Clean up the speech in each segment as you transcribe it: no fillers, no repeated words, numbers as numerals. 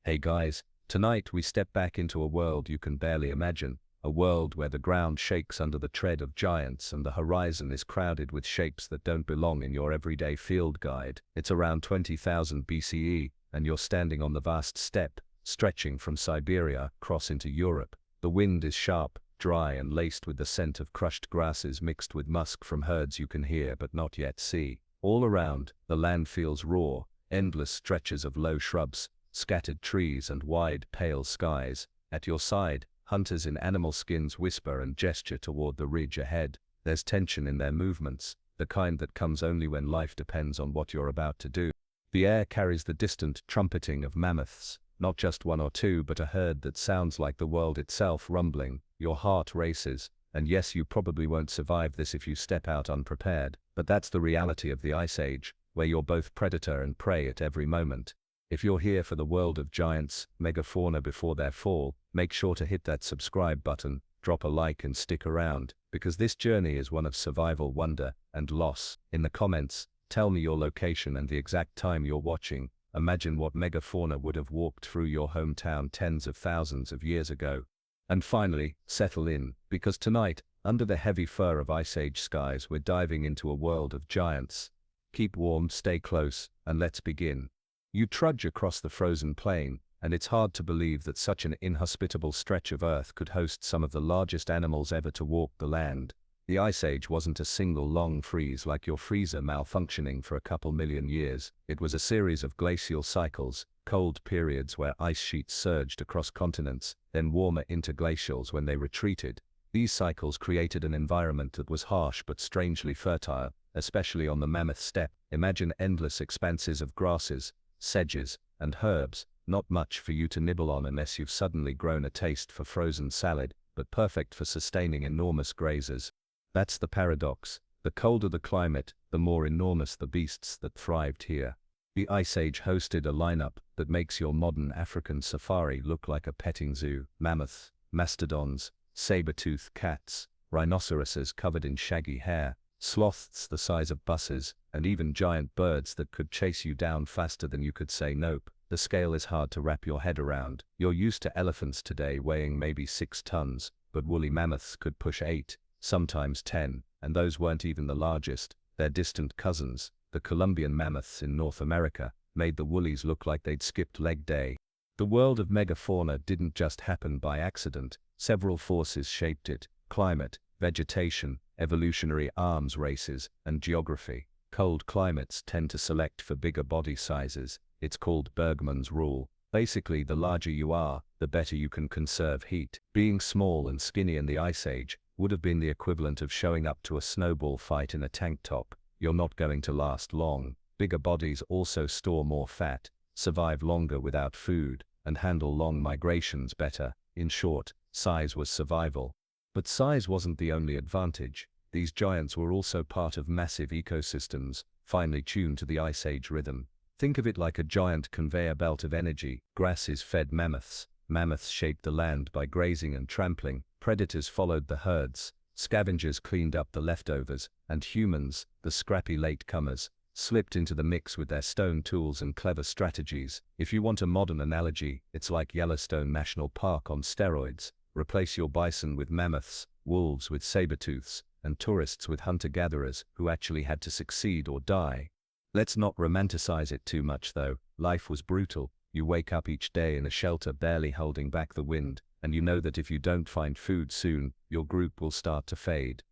Hey guys, tonight we step back into a world you can barely imagine, a world where the ground shakes under the tread of giants and the horizon is crowded with shapes that don't belong in your everyday field guide. It's around 20,000 BCE, and you're standing on the vast steppe, stretching from Siberia across into Europe. The wind is sharp, dry and laced with the scent of crushed grasses mixed with musk from herds you can hear but not yet see. All around, the land feels raw, endless stretches of low shrubs, scattered trees and wide, pale skies. At your side, hunters in animal skins whisper and gesture toward the ridge ahead. There's tension in their movements, the kind that comes only when life depends on what you're about to do. The air carries the distant trumpeting of mammoths, not just one or two but a herd that sounds like the world itself rumbling. Your heart races, and yes, you probably won't survive this if you step out unprepared, but that's the reality of the Ice Age, where you're both predator and prey at every moment. If you're here for the world of giants, megafauna before their fall, make sure to hit that subscribe button, drop a like and stick around, because this journey is one of survival, wonder, and loss. In the comments, tell me your location and the exact time you're watching. Imagine what megafauna would have walked through your hometown tens of thousands of years ago. And finally, settle in, because tonight, under the heavy fur of Ice Age skies, we're diving into a world of giants. Keep warm, stay close, and let's begin. You trudge across the frozen plain, and it's hard to believe that such an inhospitable stretch of earth could host some of the largest animals ever to walk the land. The Ice Age wasn't a single long freeze like your freezer malfunctioning for a couple million years. It was a series of glacial cycles, cold periods where ice sheets surged across continents, then warmer interglacials when they retreated. These cycles created an environment that was harsh but strangely fertile, especially on the Mammoth steppe. Imagine endless expanses of grasses, sedges, and herbs, not much for you to nibble on unless you've suddenly grown a taste for frozen salad, but perfect for sustaining enormous grazers. That's the paradox. The colder the climate, the more enormous the beasts that thrived here. The Ice Age hosted a lineup that makes your modern African safari look like a petting zoo. Mammoths, mastodons, saber-toothed cats, rhinoceroses covered in shaggy hair, sloths the size of buses, and even giant birds that could chase you down faster than you could say nope. The scale is hard to wrap your head around. You're used to elephants today weighing maybe 6 tons, but woolly mammoths could push 8, sometimes 10, and those weren't even the largest. Their distant cousins, the Columbian mammoths in North America, made the woolies look like they'd skipped leg day. The world of megafauna didn't just happen by accident. Several forces shaped it: climate, vegetation, evolutionary arms races, and geography. Cold climates tend to select for bigger body sizes. It's called Bergmann's rule. Basically, the larger you are, the better you can conserve heat. Being small and skinny in the Ice Age would have been the equivalent of showing up to a snowball fight in a tank top. You're not going to last long. Bigger bodies also store more fat, survive longer without food, and handle long migrations better. In short, size was survival. But size wasn't the only advantage. These giants were also part of massive ecosystems, finely tuned to the Ice Age rhythm. Think of it like a giant conveyor belt of energy. Grasses fed mammoths. Mammoths shaped the land by grazing and trampling. Predators followed the herds. Scavengers cleaned up the leftovers. And humans, the scrappy latecomers, slipped into the mix with their stone tools and clever strategies. If you want a modern analogy, it's like Yellowstone National Park on steroids. Replace your bison with mammoths, wolves with saber-tooths, and tourists with hunter-gatherers who actually had to succeed or die. Let's not romanticize it too much though. Life was brutal. You wake up each day in a shelter barely holding back the wind, and you know that if you don't find food soon, your group will start to fade.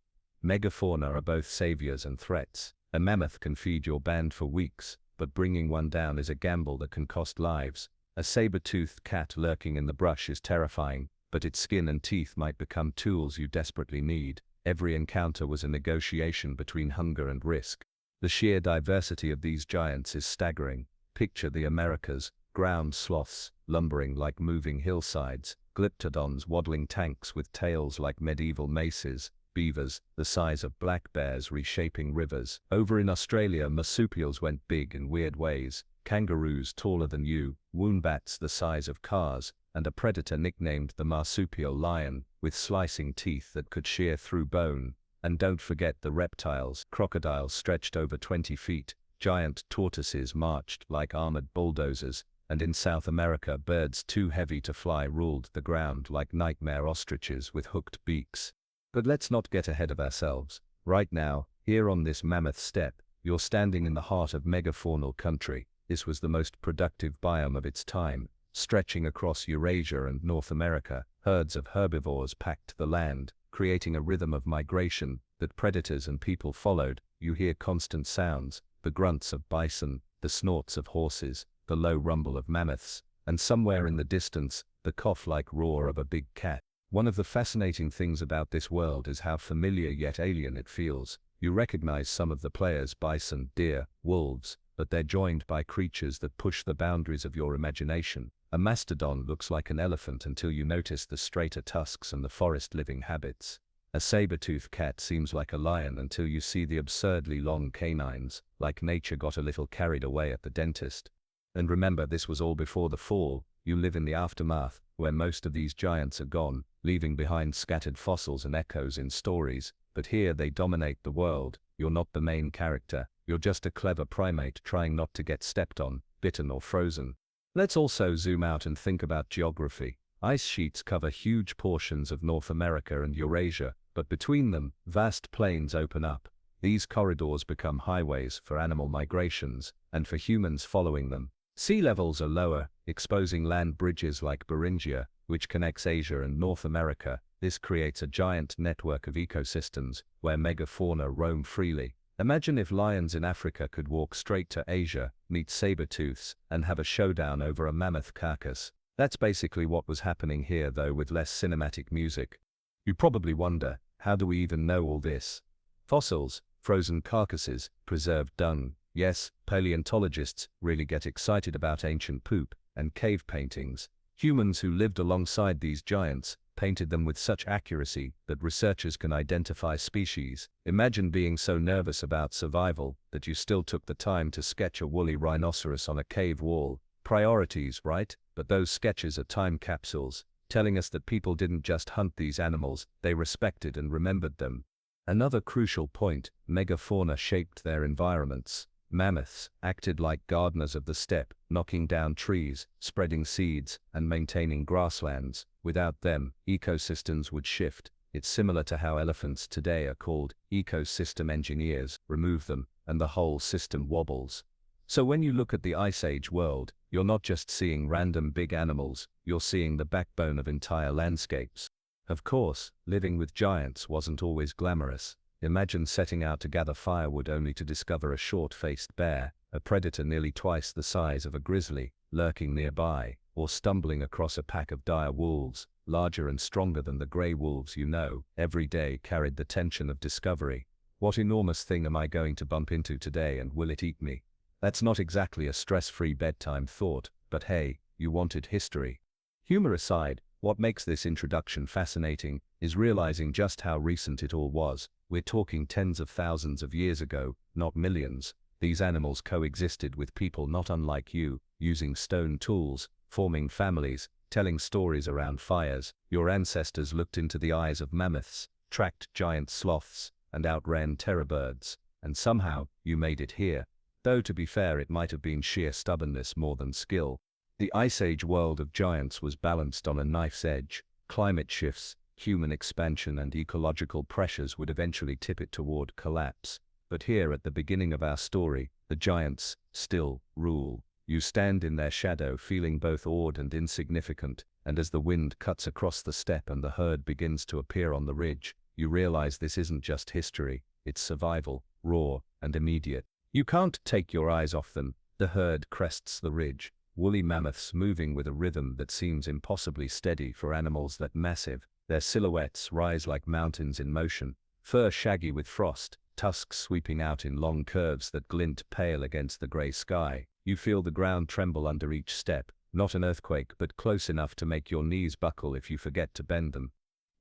Megafauna are both saviors and threats. A mammoth can feed your band for weeks, but bringing one down is a gamble that can cost lives. A saber-toothed cat lurking in the brush is terrifying, but its skin and teeth might become tools you desperately need. Every encounter was a negotiation between hunger and risk. The sheer diversity of these giants is staggering. Picture the Americas: ground sloths, lumbering like moving hillsides, glyptodons waddling tanks with tails like medieval maces, beavers, the size of black bears reshaping rivers. Over in Australia, marsupials went big in weird ways, kangaroos taller than you, wombats the size of cars, and a predator nicknamed the marsupial lion, with slicing teeth that could shear through bone. And don't forget the reptiles. Crocodiles stretched over 20 feet, giant tortoises marched like armored bulldozers, and in South America birds too heavy to fly ruled the ground like nightmare ostriches with hooked beaks. But let's not get ahead of ourselves. Right now, here on this mammoth steppe, you're standing in the heart of megafaunal country. This was the most productive biome of its time, stretching across Eurasia and North America. Herds of herbivores packed the land, creating a rhythm of migration that predators and people followed. You hear constant sounds, the grunts of bison, the snorts of horses, the low rumble of mammoths, and somewhere in the distance, the cough-like roar of a big cat. One of the fascinating things about this world is how familiar yet alien it feels. You recognize some of the players: bison, deer, wolves, but they're joined by creatures that push the boundaries of your imagination. A mastodon looks like an elephant until you notice the straighter tusks and the forest-living habits. A saber-toothed cat seems like a lion until you see the absurdly long canines, like nature got a little carried away at the dentist. And remember, this was all before the fall. You live in the aftermath, where most of these giants are gone, leaving behind scattered fossils and echoes in stories. But here they dominate the world. You're not the main character, you're just a clever primate trying not to get stepped on, bitten or frozen. Let's also zoom out and think about geography. Ice sheets cover huge portions of North America and Eurasia, but between them, vast plains open up. These corridors become highways for animal migrations, and for humans following them. Sea levels are lower, exposing land bridges like Beringia, which connects Asia and North America. This creates a giant network of ecosystems, where megafauna roam freely. Imagine if lions in Africa could walk straight to Asia, meet saber-tooths, and have a showdown over a mammoth carcass. That's basically what was happening here, though with less cinematic music. You probably wonder, how do we even know all this? Fossils, frozen carcasses, preserved dung. Yes, paleontologists really get excited about ancient poop and cave paintings. Humans who lived alongside these giants painted them with such accuracy that researchers can identify species. Imagine being so nervous about survival that you still took the time to sketch a woolly rhinoceros on a cave wall. Priorities, right? But those sketches are time capsules, telling us that people didn't just hunt these animals, they respected and remembered them. Another crucial point: megafauna shaped their environments. Mammoths acted like gardeners of the steppe, knocking down trees, spreading seeds, and maintaining grasslands. Without them, ecosystems would shift. It's similar to how elephants today are called ecosystem engineers. Remove them, and the whole system wobbles. So when you look at the Ice Age world, you're not just seeing random big animals, you're seeing the backbone of entire landscapes. Of course, living with giants wasn't always glamorous. Imagine setting out to gather firewood only to discover a short-faced bear, a predator nearly twice the size of a grizzly, lurking nearby, or stumbling across a pack of dire wolves, larger and stronger than the grey wolves you know. Every day carried the tension of discovery. What enormous thing am I going to bump into today, and will it eat me? That's not exactly a stress-free bedtime thought, but hey, you wanted history. Humor aside, what makes this introduction fascinating is realizing just how recent it all was. We're talking tens of thousands of years ago, not millions. These animals coexisted with people not unlike you, using stone tools, forming families, telling stories around fires. Your ancestors looked into the eyes of mammoths, tracked giant sloths, and outran terror birds. And somehow, you made it here. Though to be fair, it might have been sheer stubbornness more than skill. The Ice Age world of giants was balanced on a knife's edge. Climate shifts, human expansion, and ecological pressures would eventually tip it toward collapse. But here at the beginning of our story, the giants still rule. You stand in their shadow feeling both awed and insignificant, and as the wind cuts across the steppe and the herd begins to appear on the ridge, you realize this isn't just history, it's survival, raw and immediate. You can't take your eyes off them. The herd crests the ridge, woolly mammoths moving with a rhythm that seems impossibly steady for animals that massive. Their silhouettes rise like mountains in motion, fur shaggy with frost, tusks sweeping out in long curves that glint pale against the grey sky. You feel the ground tremble under each step, not an earthquake but close enough to make your knees buckle if you forget to bend them.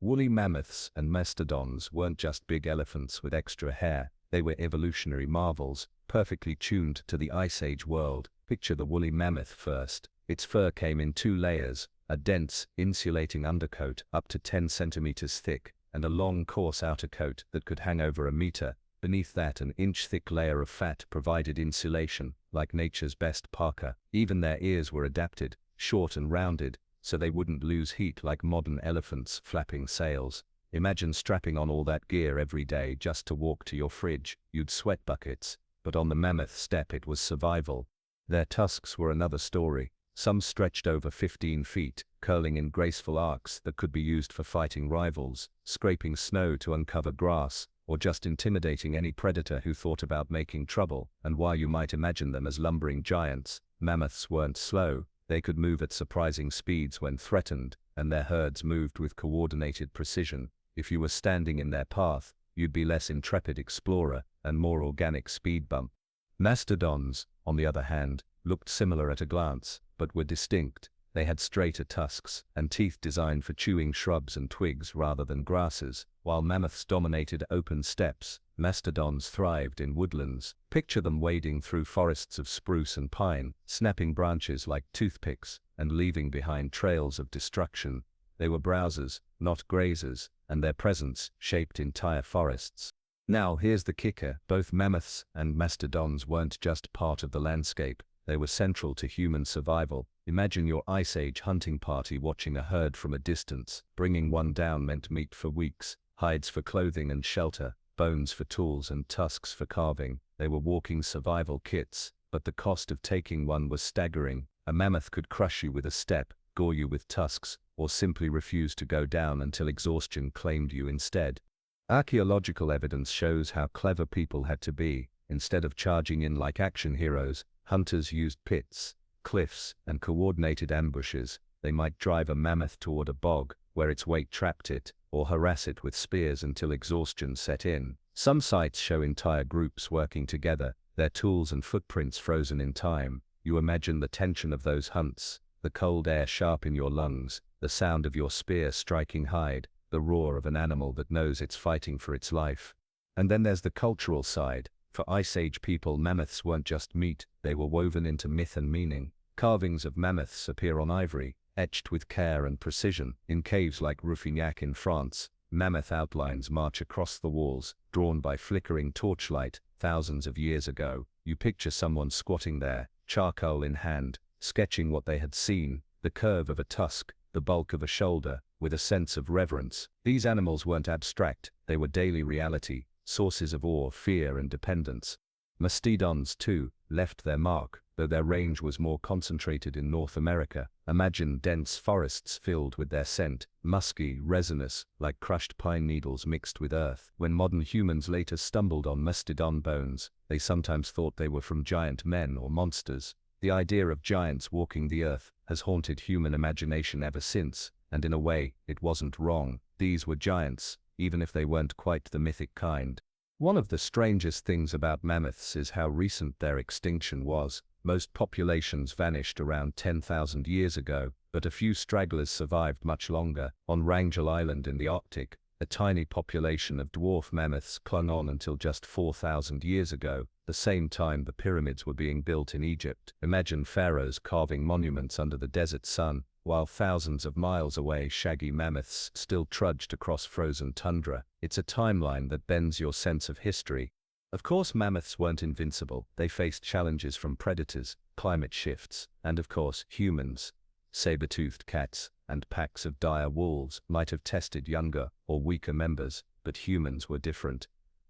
Woolly mammoths and mastodons weren't just big elephants with extra hair, they were evolutionary marvels, perfectly tuned to the Ice Age world. Picture the woolly mammoth first. Its fur came in 2 layers, a dense, insulating undercoat up to 10 centimeters thick, and a long, coarse outer coat that could hang over a meter. Beneath that, an inch-thick layer of fat provided insulation, like nature's best parka. Even their ears were adapted, short and rounded, so they wouldn't lose heat like modern elephants flapping sails. Imagine strapping on all that gear every day just to walk to your fridge. You'd sweat buckets. But on the mammoth steppe it was survival. Their tusks were another story. Some stretched over 15 feet, curling in graceful arcs that could be used for fighting rivals, scraping snow to uncover grass, or just intimidating any predator who thought about making trouble. And while you might imagine them as lumbering giants, mammoths weren't slow. They could move at surprising speeds when threatened, and their herds moved with coordinated precision. If you were standing in their path, you'd be less intrepid explorer and more organic speed bump. Mastodons, on the other hand, looked similar at a glance, but were distinct. They had straighter tusks and teeth designed for chewing shrubs and twigs rather than grasses. While mammoths dominated open steppes, mastodons thrived in woodlands. Picture them wading through forests of spruce and pine, snapping branches like toothpicks, and leaving behind trails of destruction. They were browsers, not grazers, and their presence shaped entire forests. Now here's the kicker: both mammoths and mastodons weren't just part of the landscape, they were central to human survival. Imagine your Ice Age hunting party watching a herd from a distance. Bringing one down meant meat for weeks, hides for clothing and shelter, bones for tools and tusks for carving. They were walking survival kits, but the cost of taking one was staggering. A mammoth could crush you with a step, gore you with tusks, or simply refuse to go down until exhaustion claimed you instead. Archaeological evidence shows how clever people had to be. Instead of charging in like action heroes, hunters used pits, cliffs, and coordinated ambushes. They might drive a mammoth toward a bog, where its weight trapped it, or harass it with spears until exhaustion set in. Some sites show entire groups working together, their tools and footprints frozen in time. You imagine the tension of those hunts, the cold air sharp in your lungs, the sound of your spear striking hide, the roar of an animal that knows it's fighting for its life. And then there's the cultural side. For Ice Age people, mammoths weren't just meat, they were woven into myth and meaning. Carvings of mammoths appear on ivory, etched with care and precision. In caves like Ruffignac in France, mammoth outlines march across the walls, drawn by flickering torchlight. Thousands of years ago, you picture someone squatting there, charcoal in hand, sketching what they had seen, the curve of a tusk, the bulk of a shoulder, with a sense of reverence. These animals weren't abstract, they were daily reality, sources of awe, fear, and dependence. Mastodons, too, left their mark, though their range was more concentrated in North America. Imagine dense forests filled with their scent, musky, resinous, like crushed pine needles mixed with earth. When modern humans later stumbled on mastodon bones, they sometimes thought they were from giant men or monsters. The idea of giants walking the earth has haunted human imagination ever since, and in a way, it wasn't wrong. These were giants, even if they weren't quite the mythic kind. One of the strangest things about mammoths is how recent their extinction was. Most populations vanished around 10,000 years ago, but a few stragglers survived much longer. On Wrangel Island in the Arctic, a tiny population of dwarf mammoths clung on until just 4,000 years ago, the same time the pyramids were being built in Egypt. Imagine pharaohs carving monuments under the desert sun, while thousands of miles away shaggy mammoths still trudged across frozen tundra. It's a timeline that bends your sense of history. Of course, mammoths weren't invincible. They faced challenges from predators, climate shifts, and of course, humans. Saber-toothed cats and packs of dire wolves might have tested younger or weaker members, but humans were different.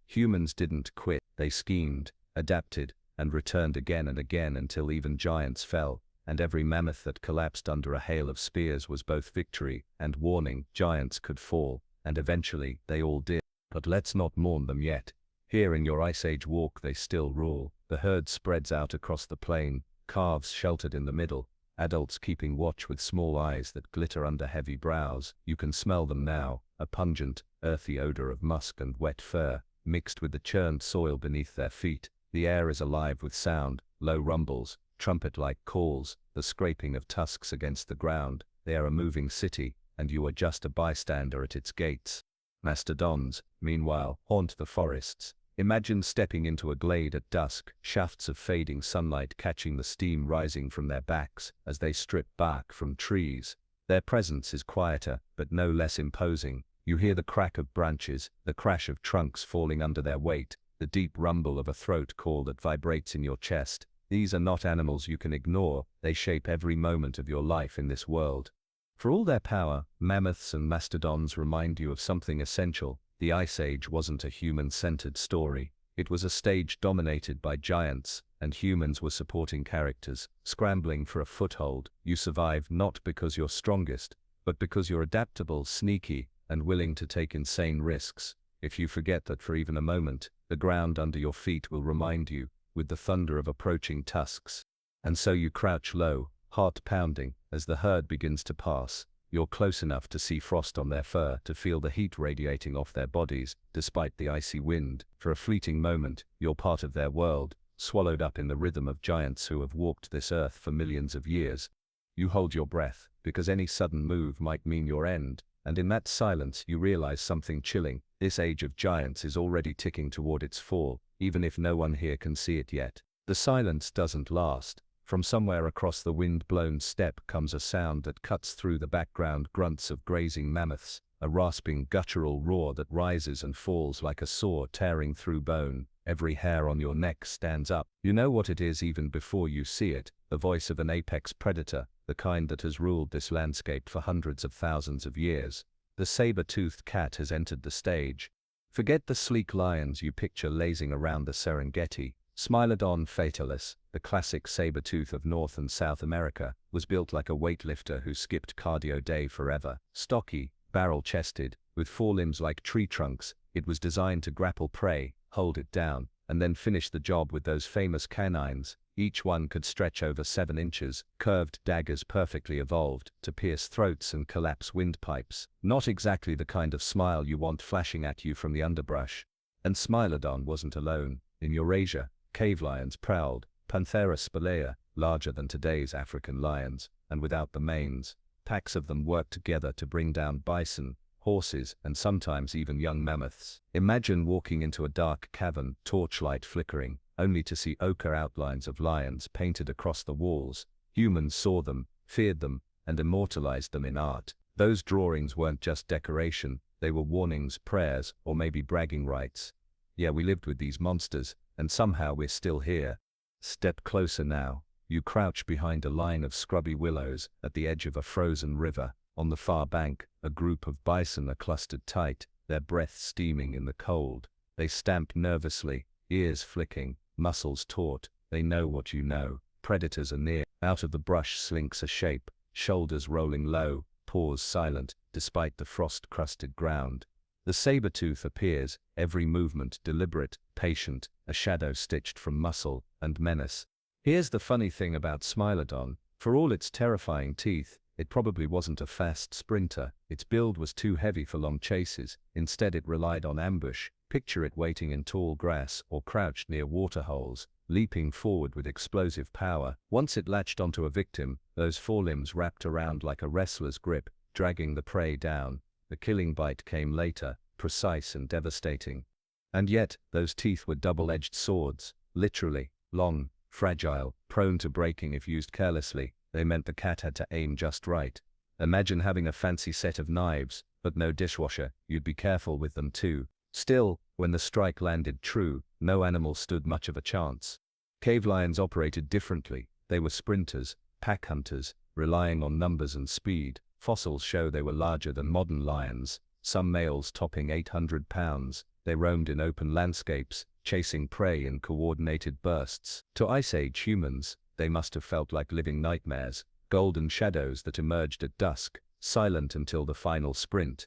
Humans didn't quit. They schemed, adapted, and returned again and again until even giants fell. And every mammoth that collapsed under a hail of spears was both victory and warning. Giants could fall, and eventually they all did. But let's not mourn them yet. Here in your Ice Age walk they still rule. The herd spreads out across the plain, calves sheltered in the middle, adults keeping watch with small eyes that glitter under heavy brows. You can smell them now, a pungent, earthy odor of musk and wet fur, mixed with the churned soil beneath their feet. The air is alive with sound, low rumbles, trumpet-like calls, the scraping of tusks against the ground. They are a moving city, and you are just a bystander at its gates. Mastodons, meanwhile, haunt the forests. Imagine stepping into a glade at dusk, shafts of fading sunlight catching the steam rising from their backs as they strip bark from trees. Their presence is quieter, but no less imposing. You hear the crack of branches, the crash of trunks falling under their weight, the the deep rumble of a throat call that vibrates in your chest. These are not animals you can ignore, they shape every moment of your life in this world. For all their power, mammoths and mastodons remind you of something essential. The Ice Age wasn't a human-centered story. It was a stage dominated by giants, and humans were supporting characters, scrambling for a foothold. You survive not because you're strongest, but because you're adaptable, sneaky, and willing to take insane risks. If you forget that for even a moment, the ground under your feet will remind you, with the thunder of approaching tusks. And so you crouch low, heart pounding, as the herd begins to pass. You're close enough to see frost on their fur, to feel the heat radiating off their bodies, despite the icy wind. For a fleeting moment, you're part of their world, swallowed up in the rhythm of giants who have walked this earth for millions of years. You hold your breath, because any sudden move might mean your end, and in that silence you realize something chilling. This age of giants is already ticking toward its fall, even if no one here can see it yet. The silence doesn't last. From somewhere across the wind-blown steppe comes a sound that cuts through the background grunts of grazing mammoths, a rasping guttural roar that rises and falls like a saw tearing through bone. Every hair on your neck stands up. You know what it is even before you see it, the voice of an apex predator, the kind that has ruled this landscape for hundreds of thousands of years. The saber-toothed cat has entered the stage. Forget the sleek lions you picture lazing around the Serengeti. Smilodon fatalis, the classic saber-tooth of North and South America, was built like a weightlifter who skipped cardio day forever. Stocky, barrel-chested, with forelimbs like tree trunks, it was designed to grapple prey, hold it down, and then finish the job with those famous canines. Each one could stretch over 7 inches, curved daggers perfectly evolved to pierce throats and collapse windpipes. Not exactly the kind of smile you want flashing at you from the underbrush. And Smilodon wasn't alone. In Eurasia, cave lions prowled, Panthera spelaea, larger than today's African lions, and without the manes. Packs of them worked together to bring down bison, horses, and sometimes even young mammoths. Imagine walking into a dark cavern, torchlight flickering, only to see ochre outlines of lions painted across the walls. Humans saw them, feared them, and immortalized them in art. Those drawings weren't just decoration, they were warnings, prayers, or maybe bragging rights. Yeah, we lived with these monsters, and somehow we're still here. Step closer now. You crouch behind a line of scrubby willows at the edge of a frozen river. On the far bank, a group of bison are clustered tight, their breath steaming in the cold. They stamp nervously, ears flicking, muscles taut. They know what you know. Predators are near. Out of the brush slinks a shape, shoulders rolling low, paws silent, despite the frost-crusted ground. The saber-tooth appears, every movement deliberate, patient, a shadow stitched from muscle and menace. Here's the funny thing about Smilodon. For all its terrifying teeth, it probably wasn't a fast sprinter. Its build was too heavy for long chases. Instead it relied on ambush. Picture it waiting in tall grass or crouched near waterholes, leaping forward with explosive power. Once it latched onto a victim, those forelimbs wrapped around like a wrestler's grip, dragging the prey down. The killing bite came later, precise and devastating. And yet, those teeth were double-edged swords, literally, long, fragile, prone to breaking if used carelessly. They meant the cat had to aim just right. Imagine having a fancy set of knives, but no dishwasher. You'd be careful with them too. Still, when the strike landed true, no animal stood much of a chance. Cave lions operated differently. They were sprinters, pack hunters, relying on numbers and speed. Fossils show they were larger than modern lions, some males topping 800 pounds. They roamed in open landscapes, chasing prey in coordinated bursts. To Ice Age humans, they must have felt like living nightmares, golden shadows that emerged at dusk, silent until the final sprint.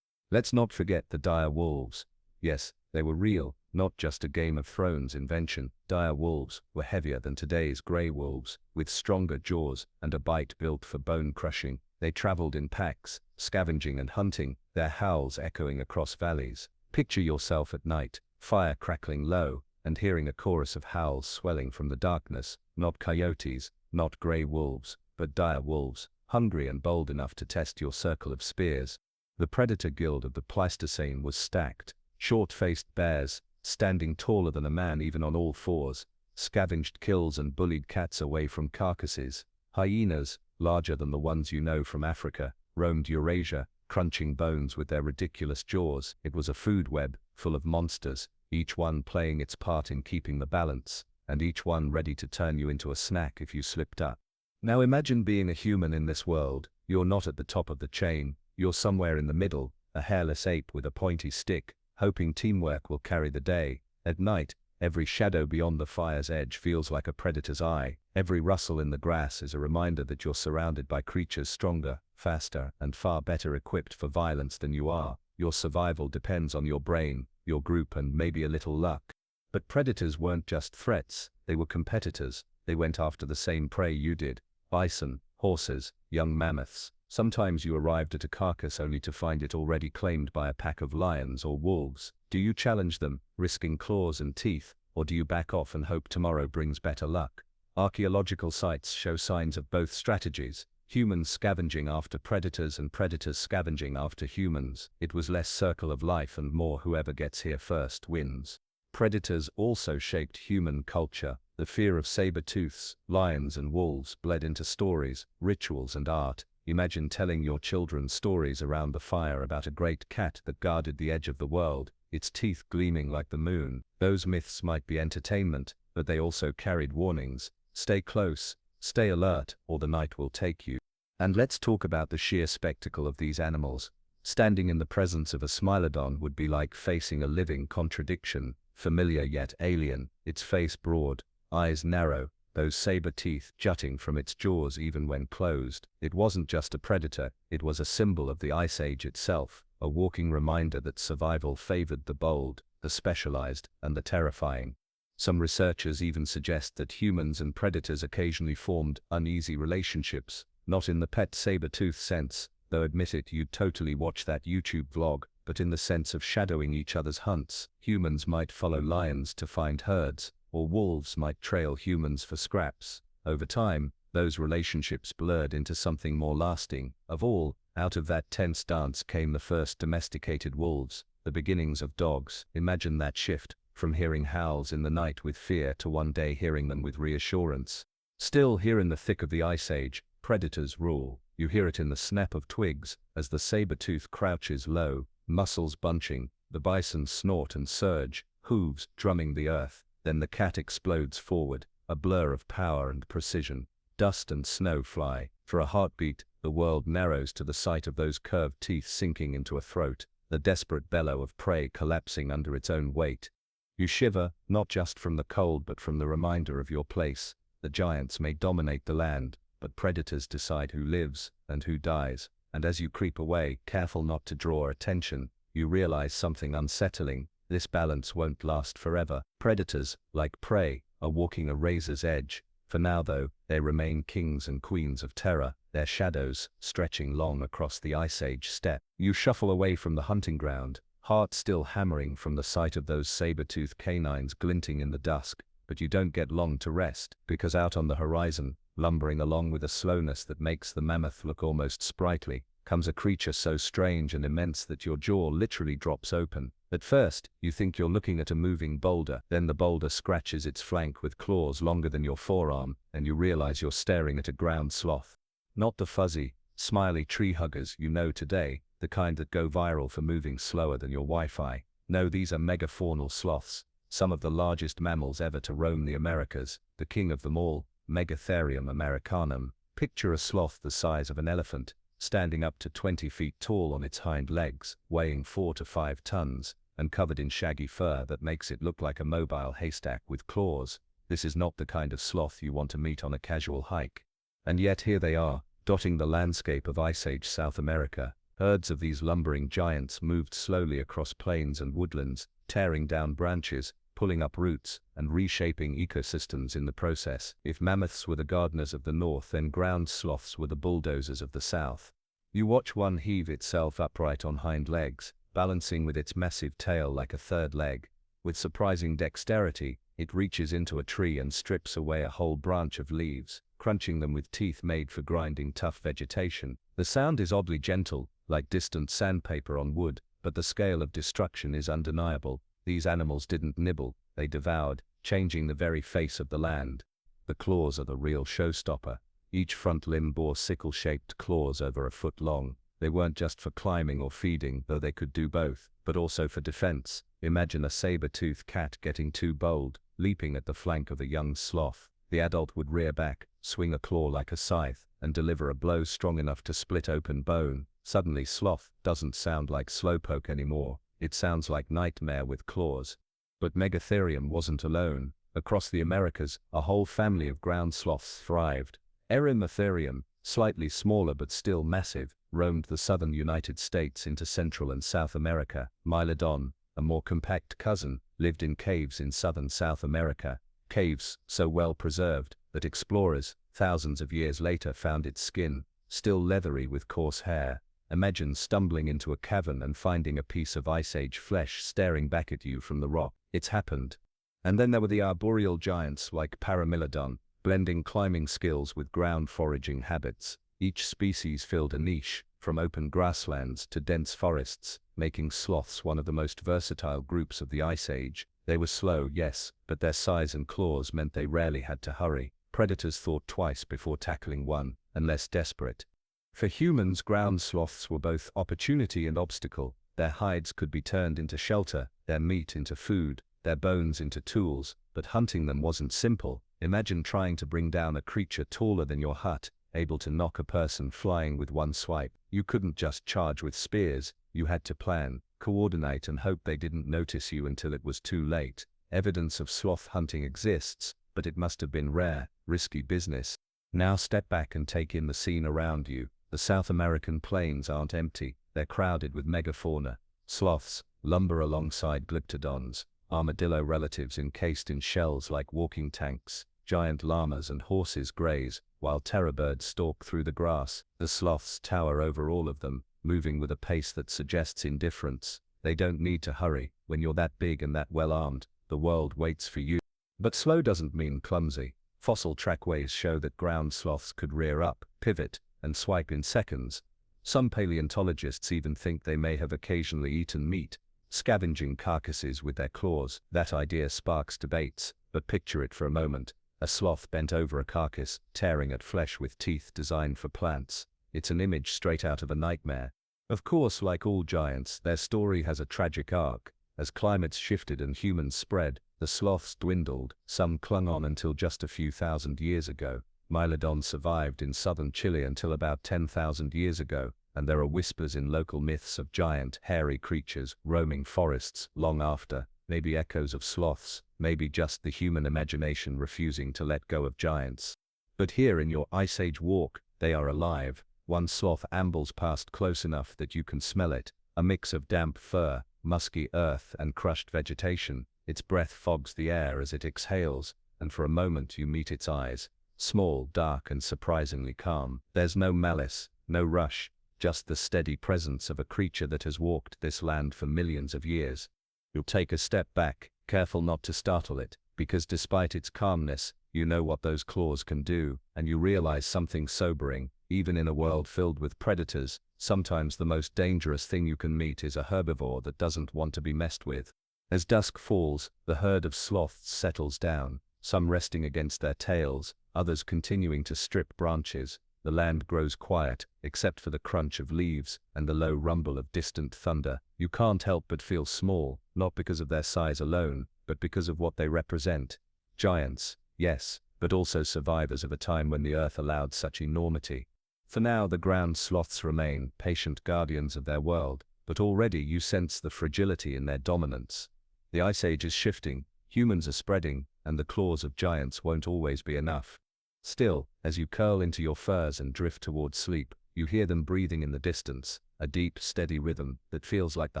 Let's not forget the dire wolves. Yes, they were real, not just a Game of Thrones invention. Dire wolves were heavier than today's grey wolves, with stronger jaws and a bite built for bone crushing. They traveled in packs, scavenging and hunting, their howls echoing across valleys. Picture yourself at night, fire crackling low, and hearing a chorus of howls swelling from the darkness. Not coyotes, not grey wolves, but dire wolves, hungry and bold enough to test your circle of spears. The predator guild of the Pleistocene was stacked. Short-faced bears, standing taller than a man even on all fours, scavenged kills and bullied cats away from carcasses. Hyenas, larger than the ones you know from Africa, roamed Eurasia, crunching bones with their ridiculous jaws. It was a food web, full of monsters, each one playing its part in keeping the balance, and each one ready to turn you into a snack if you slipped up. Now imagine being a human in this world. You're not at the top of the chain, you're somewhere in the middle, a hairless ape with a pointy stick, hoping teamwork will carry the day. At night, every shadow beyond the fire's edge feels like a predator's eye. Every rustle in the grass is a reminder that you're surrounded by creatures stronger, faster, and far better equipped for violence than you are. Your survival depends on your brain, your group, and maybe a little luck. But predators weren't just threats, they were competitors. They went after the same prey you did. Bison, horses, young mammoths. Sometimes you arrived at a carcass only to find it already claimed by a pack of lions or wolves. Do you challenge them, risking claws and teeth, or do you back off and hope tomorrow brings better luck? Archaeological sites show signs of both strategies. Humans scavenging after predators and predators scavenging after humans. It was less circle of life and more whoever gets here first wins. Predators also shaped human culture. The fear of saber-tooths, lions and wolves bled into stories, rituals and art. Imagine telling your children stories around the fire about a great cat that guarded the edge of the world, its teeth gleaming like the moon. Those myths might be entertainment, but they also carried warnings. Stay close, stay alert, or the night will take you. And let's talk about the sheer spectacle of these animals. Standing in the presence of a smilodon would be like facing a living contradiction, familiar yet alien, its face broad, eyes narrow, those saber teeth jutting from its jaws even when closed. It wasn't just a predator, it was a symbol of the Ice Age itself, a walking reminder that survival favored the bold, the specialized, and the terrifying. Some researchers even suggest that humans and predators occasionally formed uneasy relationships, not in the pet saber-tooth sense, though admit it, you'd totally watch that YouTube vlog, but in the sense of shadowing each other's hunts. Humans might follow lions to find herds, or wolves might trail humans for scraps. Over time, those relationships blurred into something more lasting. Of all, out of that tense dance came the first domesticated wolves, the beginnings of dogs. Imagine that shift, from hearing howls in the night with fear to one day hearing them with reassurance. Still, here in the thick of the Ice Age, predators rule. You hear it in the snap of twigs, as the saber-tooth crouches low, muscles bunching, the bison snort and surge, hooves drumming the earth. Then the cat explodes forward, a blur of power and precision. Dust and snow fly. For a heartbeat, the world narrows to the sight of those curved teeth sinking into a throat, the desperate bellow of prey collapsing under its own weight. You shiver, not just from the cold but from the reminder of your place. The giants may dominate the land, but predators decide who lives and who dies. And as you creep away, careful not to draw attention, you realize something unsettling. This balance won't last forever. Predators, like prey, are walking a razor's edge. For now though, they remain kings and queens of terror, their shadows stretching long across the Ice Age steppe. You shuffle away from the hunting ground, heart still hammering from the sight of those saber-toothed canines glinting in the dusk, but you don't get long to rest, because out on the horizon, lumbering along with a slowness that makes the mammoth look almost sprightly, comes a creature so strange and immense that your jaw literally drops open. At first, you think you're looking at a moving boulder, then the boulder scratches its flank with claws longer than your forearm, and you realize you're staring at a ground sloth. Not the fuzzy, smiley tree huggers you know today, the kind that go viral for moving slower than your Wi-Fi. No, these are megafaunal sloths, some of the largest mammals ever to roam the Americas, the king of them all, Megatherium americanum. Picture a sloth the size of an elephant, standing up to 20 feet tall on its hind legs, weighing 4 to 5 tons, and covered in shaggy fur that makes it look like a mobile haystack with claws. This is not the kind of sloth you want to meet on a casual hike. And yet here they are, dotting the landscape of Ice Age South America. Herds of these lumbering giants moved slowly across plains and woodlands, tearing down branches, pulling up roots, and reshaping ecosystems in the process. If mammoths were the gardeners of the north, then ground sloths were the bulldozers of the south. You watch one heave itself upright on hind legs, balancing with its massive tail like a third leg. With surprising dexterity, it reaches into a tree and strips away a whole branch of leaves, crunching them with teeth made for grinding tough vegetation. The sound is oddly gentle, like distant sandpaper on wood, but the scale of destruction is undeniable. These animals didn't nibble, they devoured, changing the very face of the land. The claws are the real showstopper. Each front limb bore sickle-shaped claws over a foot long, They weren't just for climbing or feeding, though they could do both, but also for defense. Imagine a saber-toothed cat getting too bold, leaping at the flank of a young sloth. The adult would rear back, swing a claw like a scythe, and deliver a blow strong enough to split open bone. Suddenly sloth doesn't sound like slowpoke anymore. It sounds like nightmare with claws. But Megatherium wasn't alone. Across the Americas, a whole family of ground sloths thrived. Erymatherium, slightly smaller but still massive, roamed the southern United States into Central and South America. Mylodon, a more compact cousin, lived in caves in southern South America. Caves so well preserved that explorers, thousands of years later, found its skin, still leathery with coarse hair. Imagine stumbling into a cavern and finding a piece of Ice Age flesh staring back at you from the rock. It's happened. And then there were the arboreal giants like Paramylodon, blending climbing skills with ground foraging habits. Each species filled a niche, from open grasslands to dense forests, making sloths one of the most versatile groups of the Ice Age. They were slow, yes, but their size and claws meant they rarely had to hurry. Predators thought twice before tackling one, unless desperate. For humans, ground sloths were both opportunity and obstacle. Their hides could be turned into shelter, their meat into food, their bones into tools, but hunting them wasn't simple. Imagine trying to bring down a creature taller than your hut, able to knock a person flying with one swipe. You couldn't just charge with spears. You had to plan, coordinate, and hope they didn't notice you until it was too late. Evidence of sloth hunting exists, but it must have been rare, risky business. Now step back and take in the scene around you. The South American plains aren't empty. They're crowded with megafauna. Sloths lumber alongside glyptodons, armadillo relatives encased in shells like walking tanks. Giant llamas and horses graze, while terror birds stalk through the grass. The sloths tower over all of them, moving with a pace that suggests indifference. They don't need to hurry. When you're that big and that well armed, the world waits for you. But slow doesn't mean clumsy. Fossil trackways show that ground sloths could rear up, pivot, and swipe in seconds. Some paleontologists even think they may have occasionally eaten meat, scavenging carcasses with their claws. That idea sparks debates, but picture it for a moment. A sloth bent over a carcass, tearing at flesh with teeth designed for plants. It's an image straight out of a nightmare. Of course, like all giants, their story has a tragic arc. As climates shifted and humans spread, the sloths dwindled. Some clung on until just a few thousand years ago. Mylodon survived in southern Chile until about 10,000 years ago, and there are whispers in local myths of giant, hairy creatures roaming forests long after. Maybe echoes of sloths, maybe just the human imagination refusing to let go of giants. But here in your Ice Age walk, they are alive. One sloth ambles past close enough that you can smell it, a mix of damp fur, musky earth, and crushed vegetation. Its breath fogs the air as it exhales, and for a moment you meet its eyes. Small, dark, and surprisingly calm. There's no malice, no rush, just the steady presence of a creature that has walked this land for millions of years. You'll take a step back, careful not to startle it, because despite its calmness, you know what those claws can do, and you realize something sobering. Even in a world filled with predators, sometimes the most dangerous thing you can meet is a herbivore that doesn't want to be messed with. As dusk falls, the herd of sloths settles down, some resting against their tails, others continuing to strip branches. The land grows quiet, except for the crunch of leaves and the low rumble of distant thunder. You can't help but feel small, not because of their size alone, but because of what they represent. Giants, yes, but also survivors of a time when the earth allowed such enormity. For now, the ground sloths remain patient guardians of their world, but already you sense the fragility in their dominance. The Ice Age is shifting, humans are spreading, and the claws of giants won't always be enough. Still, as you curl into your furs and drift towards sleep, you hear them breathing in the distance, a deep, steady rhythm that feels like the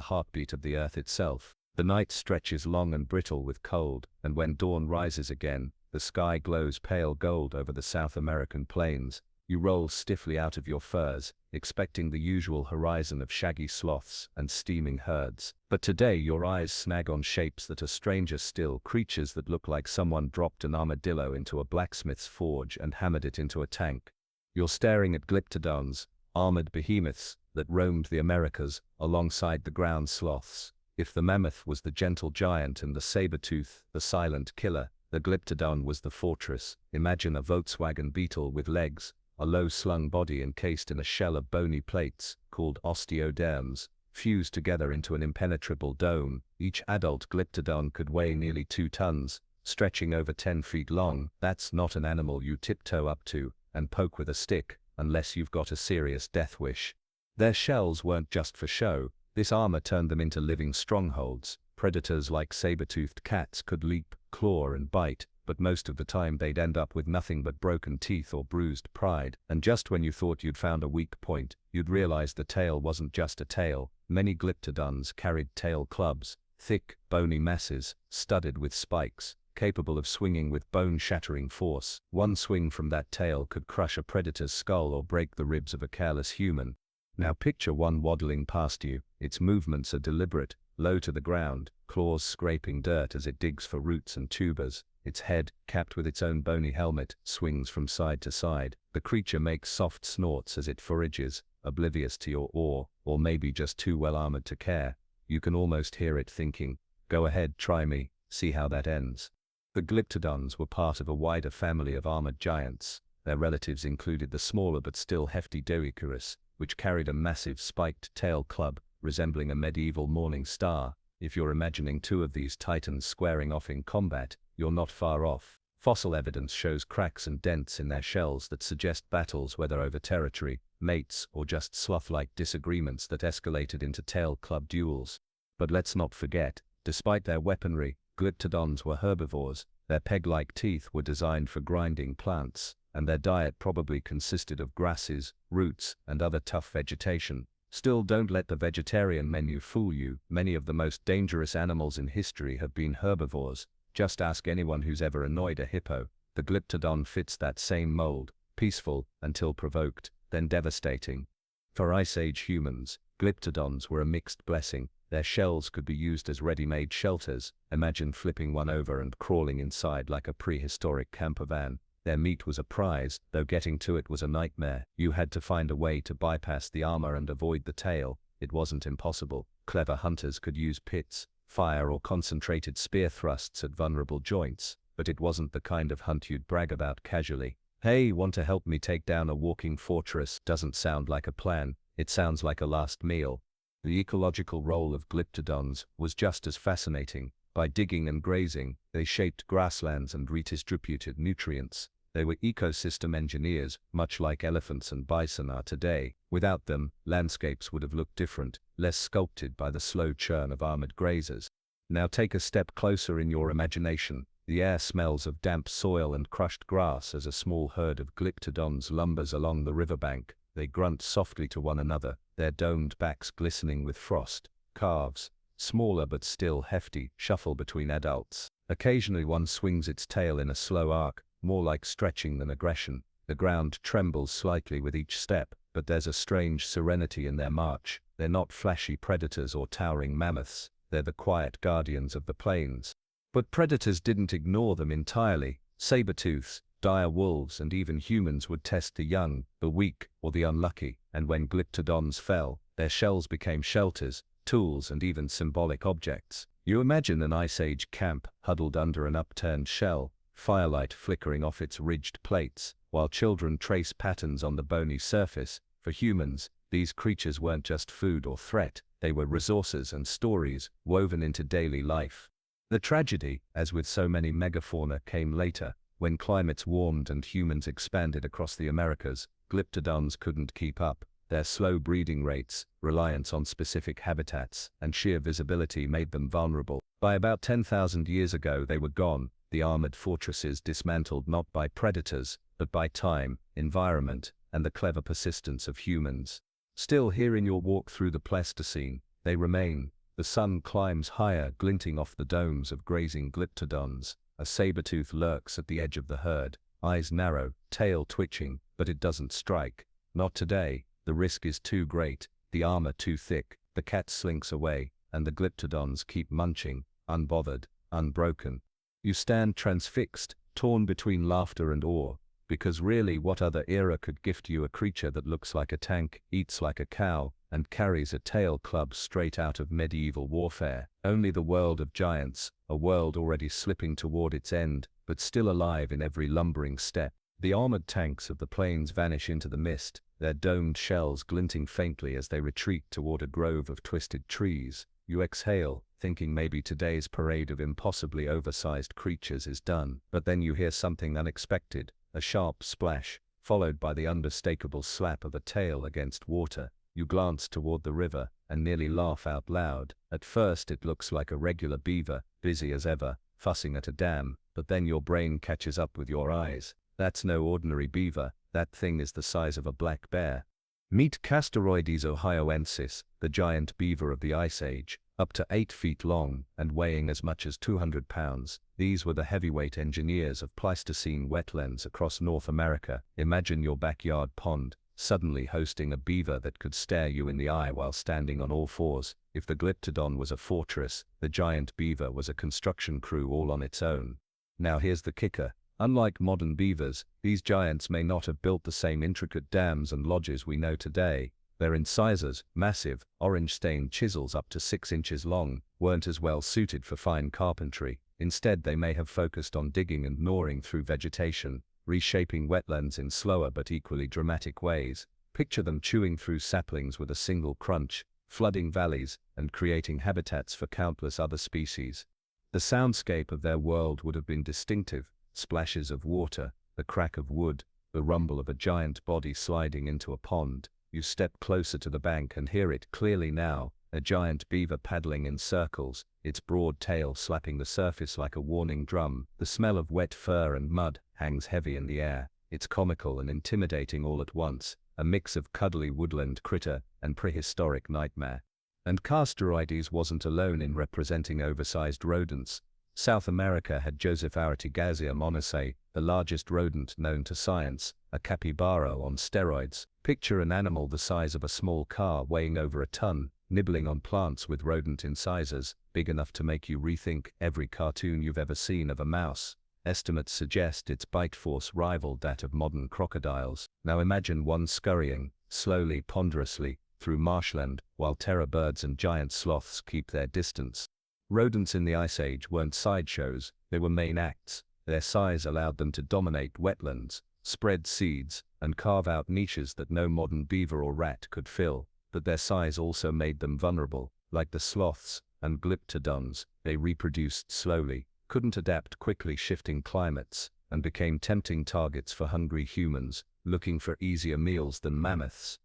heartbeat of the earth itself. The night stretches long and brittle with cold, and when dawn rises again, the sky glows pale gold over the South American plains. You roll stiffly out of your furs, expecting the usual horizon of shaggy sloths and steaming herds. But today your eyes snag on shapes that are stranger still, creatures that look like someone dropped an armadillo into a blacksmith's forge and hammered it into a tank. You're staring at glyptodons, armored behemoths that roamed the Americas alongside the ground sloths. If the mammoth was the gentle giant and the saber-tooth the silent killer, the glyptodon was the fortress. Imagine a Volkswagen Beetle with legs, a low-slung body encased in a shell of bony plates, called osteoderms, fused together into an impenetrable dome. Each adult glyptodon could weigh nearly 2 tons, stretching over 10 feet long. That's not an animal you tiptoe up to and poke with a stick, unless you've got a serious death wish. Their shells weren't just for show. This armor turned them into living strongholds. Predators like saber-toothed cats could leap, claw and bite, but most of the time they'd end up with nothing but broken teeth or bruised pride. And just when you thought you'd found a weak point, you'd realize the tail wasn't just a tail. Many glyptodons carried tail clubs, thick, bony masses, studded with spikes, capable of swinging with bone-shattering force. One swing from that tail could crush a predator's skull or break the ribs of a careless human. Now picture one waddling past you. Its movements are deliberate, low to the ground, claws scraping dirt as it digs for roots and tubers. Its head, capped with its own bony helmet, swings from side to side. The creature makes soft snorts as it forages, oblivious to your awe, or maybe just too well armored to care. You can almost hear it thinking, "Go ahead, try me, see how that ends." The glyptodons were part of a wider family of armored giants. Their relatives included the smaller but still hefty Doeocarus, which carried a massive spiked tail club, resembling a medieval morning star. If you're imagining two of these titans squaring off in combat, you're not far off. Fossil evidence shows cracks and dents in their shells that suggest battles, whether over territory, mates, or just sloth-like disagreements that escalated into tail club duels. But let's not forget, despite their weaponry, glyptodons were herbivores. Their peg-like teeth were designed for grinding plants, and their diet probably consisted of grasses, roots, and other tough vegetation. Still, don't let the vegetarian menu fool you. Many of the most dangerous animals in history have been herbivores. Just ask anyone who's ever annoyed a hippo. The glyptodon fits that same mold: peaceful until provoked, then devastating. For Ice Age humans, glyptodons were a mixed blessing. Their shells could be used as ready-made shelters. Imagine flipping one over and crawling inside like a prehistoric camper van. Their meat was a prize, though getting to it was a nightmare. You had to find a way to bypass the armor and avoid the tail. It wasn't impossible. Clever hunters could use pits, fire, or concentrated spear thrusts at vulnerable joints, but it wasn't the kind of hunt you'd brag about casually. "Hey, want to help me take down a walking fortress?" Doesn't sound like a plan. It sounds like a last meal. The ecological role of glyptodons was just as fascinating. By digging and grazing, they shaped grasslands and redistributed nutrients. They were ecosystem engineers, much like elephants and bison are today. Without them, landscapes would have looked different, less sculpted by the slow churn of armored grazers. Now take a step closer in your imagination. The air smells of damp soil and crushed grass as a small herd of glyptodons lumbers along the riverbank. They grunt softly to one another, their domed backs glistening with frost. Calves, smaller but still hefty, shuffle between adults. Occasionally one swings its tail in a slow arc, more like stretching than aggression. The ground trembles slightly with each step, but there's a strange serenity in their march. They're not flashy predators or towering mammoths. They're the quiet guardians of the plains. But predators didn't ignore them entirely. Saber-tooths, dire wolves, and even humans would test the young, the weak, or the unlucky. And when glyptodons fell, their shells became shelters, tools, and even symbolic objects. You imagine an Ice Age camp huddled under an upturned shell, firelight flickering off its ridged plates, while children trace patterns on the bony surface. For humans, these creatures weren't just food or threat. They were resources and stories woven into daily life. The tragedy, as with so many megafauna, came later. When climates warmed and humans expanded across the Americas, glyptodons couldn't keep up. Their slow breeding rates, reliance on specific habitats, and sheer visibility made them vulnerable. By about 10,000 years ago they were gone, the armored fortresses dismantled not by predators, but by time, environment, and the clever persistence of humans. Still, here in your walk through the Pleistocene, they remain. The sun climbs higher, glinting off the domes of grazing glyptodons. A saber-tooth lurks at the edge of the herd, eyes narrow, tail twitching, but it doesn't strike. Not today. The risk is too great, the armor too thick. The cat slinks away, and the glyptodons keep munching, unbothered, unbroken. You stand transfixed, torn between laughter and awe, because really, what other era could gift you a creature that looks like a tank, eats like a cow, and carries a tail club straight out of medieval warfare? Only the world of giants, a world already slipping toward its end, but still alive in every lumbering step. The armored tanks of the planes vanish into the mist, their domed shells glinting faintly as they retreat toward a grove of twisted trees. You exhale, thinking maybe today's parade of impossibly oversized creatures is done, but then you hear something unexpected, a sharp splash, followed by the unmistakable slap of a tail against water. You glance toward the river, and nearly laugh out loud. At first it looks like a regular beaver, busy as ever, fussing at a dam, but then your brain catches up with your eyes. That's no ordinary beaver, that thing is the size of a black bear. Meet Castorides ohioensis, the giant beaver of the Ice Age, up to 8 feet long and weighing as much as 200 pounds. These were the heavyweight engineers of Pleistocene wetlands across North America. Imagine your backyard pond suddenly hosting a beaver that could stare you in the eye while standing on all fours. If the Glyptodon was a fortress, the giant beaver was a construction crew all on its own. Now here's the kicker. Unlike modern beavers, these giants may not have built the same intricate dams and lodges we know today. Their incisors, massive, orange-stained chisels up to 6 inches long, weren't as well suited for fine carpentry. Instead, they may have focused on digging and gnawing through vegetation, reshaping wetlands in slower but equally dramatic ways. Picture them chewing through saplings with a single crunch, flooding valleys, and creating habitats for countless other species. The soundscape of their world would have been distinctive. Splashes of water, the crack of wood, the rumble of a giant body sliding into a pond. You step closer to the bank and hear it clearly now, a giant beaver paddling in circles, its broad tail slapping the surface like a warning drum. The smell of wet fur and mud hangs heavy in the air. It's comical and intimidating all at once, a mix of cuddly woodland critter and prehistoric nightmare. And Castorides wasn't alone in representing oversized rodents. South America had Josepharitigazia monosae, the largest rodent known to science, a capybara on steroids. Picture an animal the size of a small car weighing over a ton, nibbling on plants with rodent incisors, big enough to make you rethink every cartoon you've ever seen of a mouse. Estimates suggest its bite force rivaled that of modern crocodiles. Now imagine one scurrying, slowly, ponderously, through marshland, while terror birds and giant sloths keep their distance. Rodents in the Ice Age weren't sideshows, they were main acts. Their size allowed them to dominate wetlands, spread seeds, and carve out niches that no modern beaver or rat could fill. But their size also made them vulnerable. Like the sloths and glyptodons, they reproduced slowly, couldn't adapt quickly shifting climates, and became tempting targets for hungry humans, looking for easier meals than mammoths.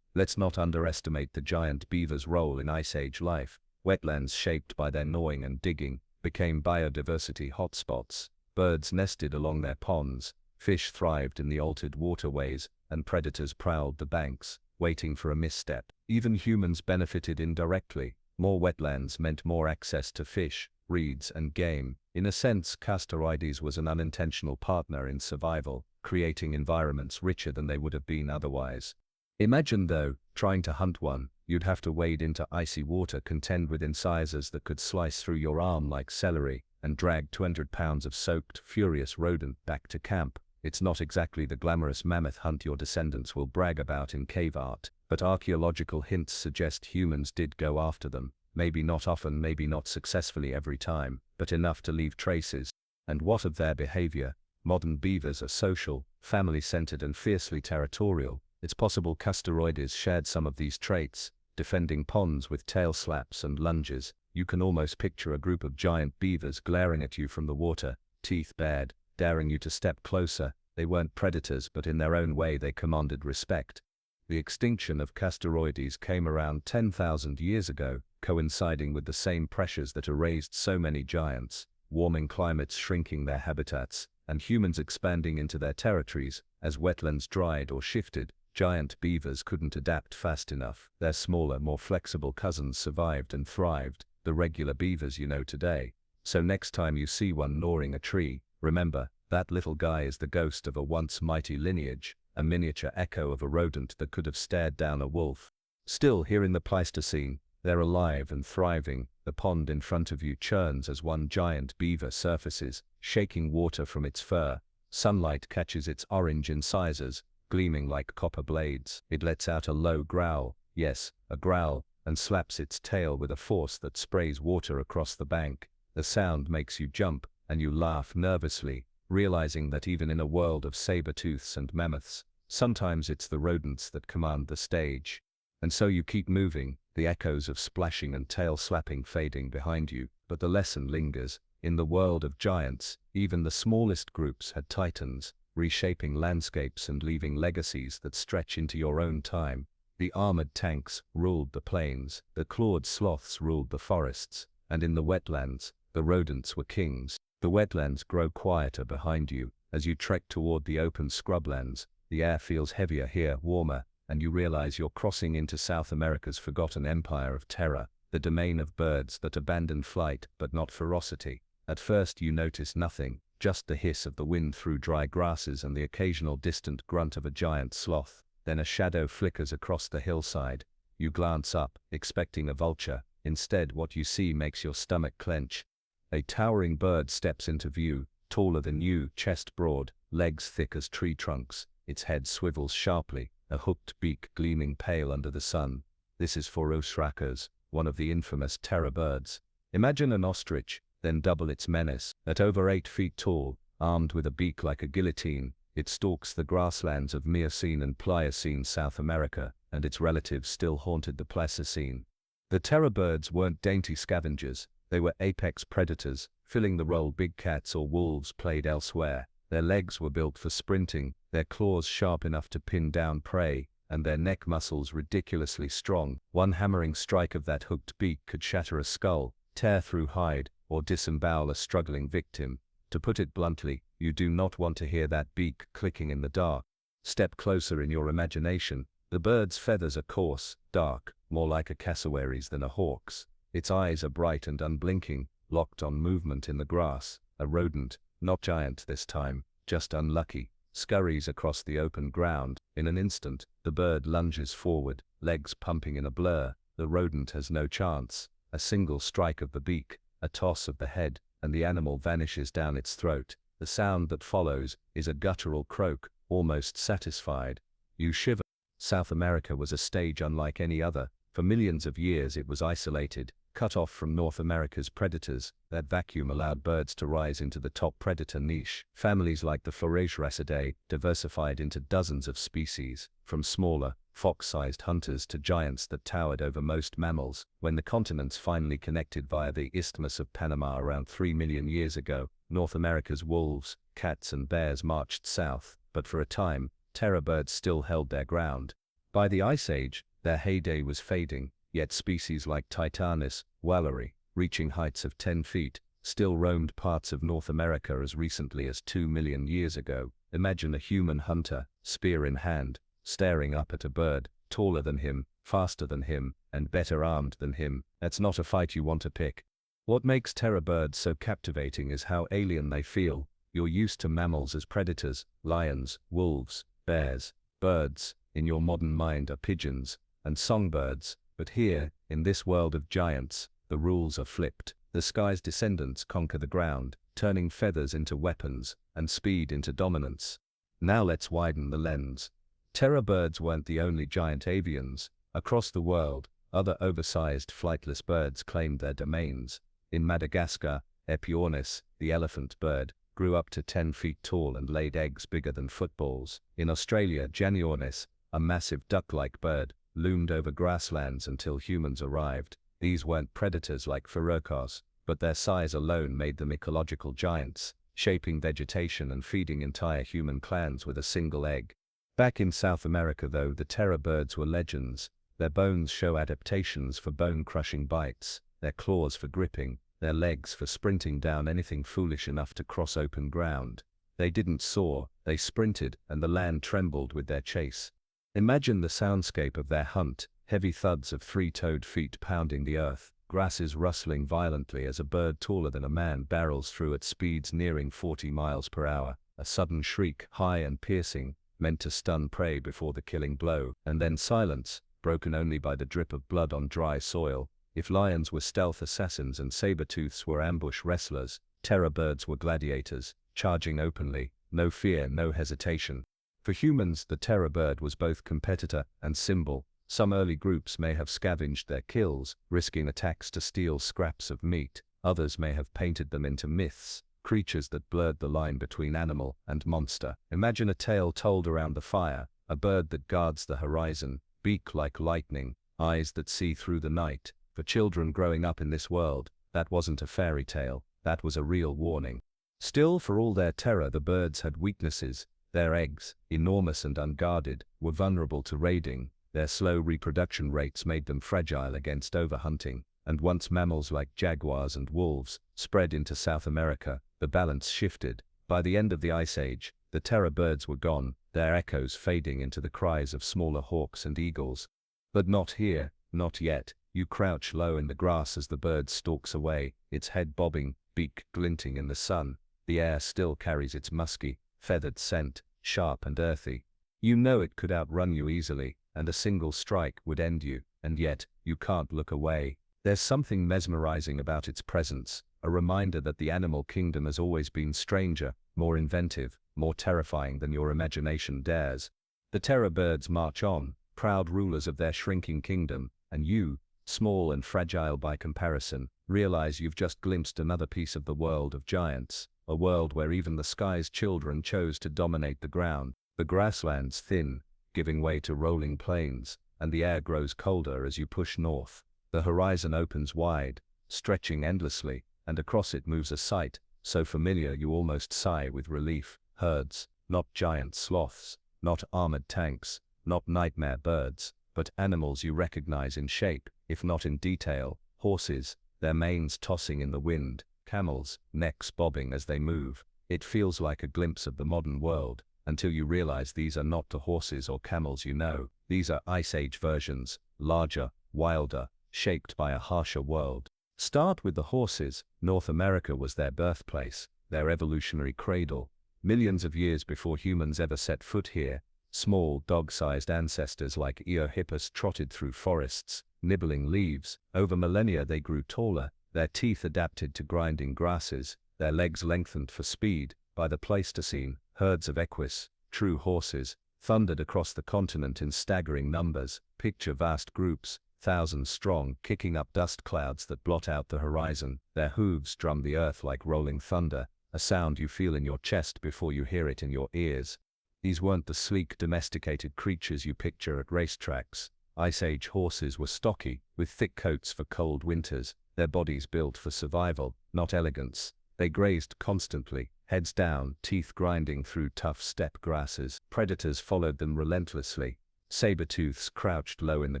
Let's not underestimate the giant beaver's role in Ice Age life. Wetlands shaped by their gnawing and digging became biodiversity hotspots. Birds nested along their ponds, fish thrived in the altered waterways, and predators prowled the banks, waiting for a misstep. Even humans benefited indirectly. More wetlands meant more access to fish, reeds, and game. In a sense, Castorides was an unintentional partner in survival, creating environments richer than they would have been otherwise. Imagine, though, trying to hunt one. You'd have to wade into icy water, contend with incisors that could slice through your arm like celery, and drag 200 pounds of soaked, furious rodent back to camp. It's not exactly the glamorous mammoth hunt your descendants will brag about in cave art, but archaeological hints suggest humans did go after them. Maybe not often, maybe not successfully every time, but enough to leave traces. And what of their behavior? Modern beavers are social, family-centered, and fiercely territorial. It's possible Castorides shared some of these traits, defending ponds with tail slaps and lunges. You can almost picture a group of giant beavers glaring at you from the water, teeth bared, daring you to step closer. They weren't predators, but in their own way they commanded respect. The extinction of Castorides came around 10,000 years ago, coinciding with the same pressures that erased so many giants, warming climates shrinking their habitats, and humans expanding into their territories. As wetlands dried or shifted, giant beavers couldn't adapt fast enough. Their smaller, more flexible cousins survived and thrived, the regular beavers you know today. So next time you see one gnawing a tree, remember, that little guy is the ghost of a once mighty lineage, a miniature echo of a rodent that could have stared down a wolf. Still, here in the Pleistocene, they're alive and thriving. The pond in front of you churns as one giant beaver surfaces, shaking water from its fur. Sunlight catches its orange incisors, gleaming like copper blades. It lets out a low growl, yes, a growl, and slaps its tail with a force that sprays water across the bank. The sound makes you jump, and you laugh nervously. realizing that even in a world of saber-tooths and mammoths, sometimes it's the rodents that command the stage. And so you keep moving, the echoes of splashing and tail-slapping fading behind you, but the lesson lingers. In the world of giants, even the smallest groups had titans, reshaping landscapes and leaving legacies that stretch into your own time. The armored tanks ruled the plains, the clawed sloths ruled the forests, and in the wetlands, the rodents were kings. The wetlands grow quieter behind you. As you trek toward the open scrublands, the air feels heavier here, warmer, and you realize you're crossing into South America's forgotten empire of terror, the domain of birds that abandon flight but not ferocity. At first you notice nothing, just the hiss of the wind through dry grasses and the occasional distant grunt of a giant sloth. Then a shadow flickers across the hillside. You glance up, expecting a vulture. Instead, what you see makes your stomach clench. A towering bird steps into view, taller than you, chest broad, legs thick as tree trunks. Its head swivels sharply, a hooked beak gleaming pale under the sun. This is Phorosrhacos, one of the infamous terror birds. Imagine an ostrich, then double its menace. At over 8 feet tall, armed with a beak like a guillotine, it stalks the grasslands of Miocene and Pliocene South America, and its relatives still haunted the Pleistocene. The terror birds weren't dainty scavengers, they were apex predators, filling the role big cats or wolves played elsewhere. Their legs were built for sprinting, their claws sharp enough to pin down prey, and their neck muscles ridiculously strong. One hammering strike of that hooked beak could shatter a skull, tear through hide, or disembowel a struggling victim. To put it bluntly, you do not want to hear that beak clicking in the dark. Step closer in your imagination. The bird's feathers are coarse, dark, more like a cassowary's than a hawk's. Its eyes are bright and unblinking, locked on movement in the grass. A rodent, not giant this time, just unlucky, scurries across the open ground. In an instant, the bird lunges forward, legs pumping in a blur. The rodent has no chance. A single strike of the beak, a toss of the head, and the animal vanishes down its throat. The sound that follows is a guttural croak, almost satisfied. You shiver. South America was a stage unlike any other. For millions of years it was isolated, cut off from North America's predators. That vacuum allowed birds to rise into the top predator niche. Families like the Phorosrhacidae diversified into dozens of species, from smaller, fox-sized hunters to giants that towered over most mammals. When the continents finally connected via the Isthmus of Panama around 3 million years ago, North America's wolves, cats and bears marched south, but for a time, terror birds still held their ground. By the Ice Age, their heyday was fading, yet species like Titanus, Wallery, reaching heights of 10 feet, still roamed parts of North America as recently as 2 million years ago. Imagine a human hunter, spear in hand, staring up at a bird, taller than him, faster than him, and better armed than him. That's not a fight you want to pick. What makes terror birds so captivating is how alien they feel. You're used to mammals as predators, lions, wolves, bears, birds. In your modern mind are pigeons and songbirds, but here, in this world of giants, the rules are flipped. The sky's descendants conquer the ground, turning feathers into weapons, and speed into dominance. Now let's widen the lens. Terror birds weren't the only giant avians. Across the world, other oversized flightless birds claimed their domains. In Madagascar, Epiornis, the elephant bird, grew up to 10 feet tall and laid eggs bigger than footballs. In Australia, Janiornis, a massive duck-like bird, loomed over grasslands until humans arrived. These weren't predators like Phorocos, but their size alone made them ecological giants, shaping vegetation and feeding entire human clans with a single egg. Back in South America though, the terror birds were legends. Their bones show adaptations for bone-crushing bites, their claws for gripping, their legs for sprinting down anything foolish enough to cross open ground. They didn't soar, they sprinted, and the land trembled with their chase. Imagine the soundscape of their hunt, heavy thuds of 3-toed feet pounding the earth, grasses rustling violently as a bird taller than a man barrels through at speeds nearing 40 miles per hour, a sudden shriek, high and piercing, meant to stun prey before the killing blow, and then silence, broken only by the drip of blood on dry soil. If lions were stealth assassins and saber-tooths were ambush wrestlers, terror birds were gladiators, charging openly, no fear, no hesitation. For humans, the terror bird was both competitor and symbol. Some early groups may have scavenged their kills, risking attacks to steal scraps of meat. Others may have painted them into myths, creatures that blurred the line between animal and monster. Imagine a tale told around the fire, a bird that guards the horizon, beak like lightning, eyes that see through the night. For children growing up in this world, that wasn't a fairy tale, that was a real warning. Still, for all their terror, the birds had weaknesses. Their eggs, enormous and unguarded, were vulnerable to raiding. Their slow reproduction rates made them fragile against overhunting. And once mammals like jaguars and wolves spread into South America, the balance shifted. By the end of the Ice Age, the terror birds were gone, their echoes fading into the cries of smaller hawks and eagles. But not here, not yet. You crouch low in the grass as the bird stalks away, its head bobbing, beak glinting in the sun. The air still carries its musky, feathered scent, sharp and earthy. You know it could outrun you easily, and a single strike would end you, and yet, you can't look away. There's something mesmerizing about its presence, a reminder that the animal kingdom has always been stranger, more inventive, more terrifying than your imagination dares. The terror birds march on, proud rulers of their shrinking kingdom, and you, small and fragile by comparison, realize you've just glimpsed another piece of the world of giants, a world where even the sky's children chose to dominate the ground. The grasslands thin, giving way to rolling plains, and the air grows colder as you push north. The horizon opens wide, stretching endlessly, and across it moves a sight, so familiar you almost sigh with relief. Herds, not giant sloths, not armored tanks, not nightmare birds, but animals you recognize in shape, if not in detail. Horses, their manes tossing in the wind, camels, necks bobbing as they move. It feels like a glimpse of the modern world, until you realize these are not the horses or camels you know. These are Ice Age versions, larger, wilder, shaped by a harsher world. Start with the horses. North America was their birthplace, their evolutionary cradle. Millions of years before humans ever set foot here, small, dog-sized ancestors like Eohippus trotted through forests, nibbling leaves. Over millennia they grew taller, their teeth adapted to grinding grasses, their legs lengthened for speed. By the Pleistocene, herds of equus, true horses, thundered across the continent in staggering numbers. Picture vast groups, thousands strong, kicking up dust clouds that blot out the horizon. Their hooves drum the earth like rolling thunder, a sound you feel in your chest before you hear it in your ears. These weren't the sleek, domesticated creatures you picture at racetracks. Ice Age horses were stocky, with thick coats for cold winters, their bodies built for survival, not elegance. They grazed constantly, heads down, teeth grinding through tough steppe grasses. Predators followed them relentlessly. Saber-tooths crouched low in the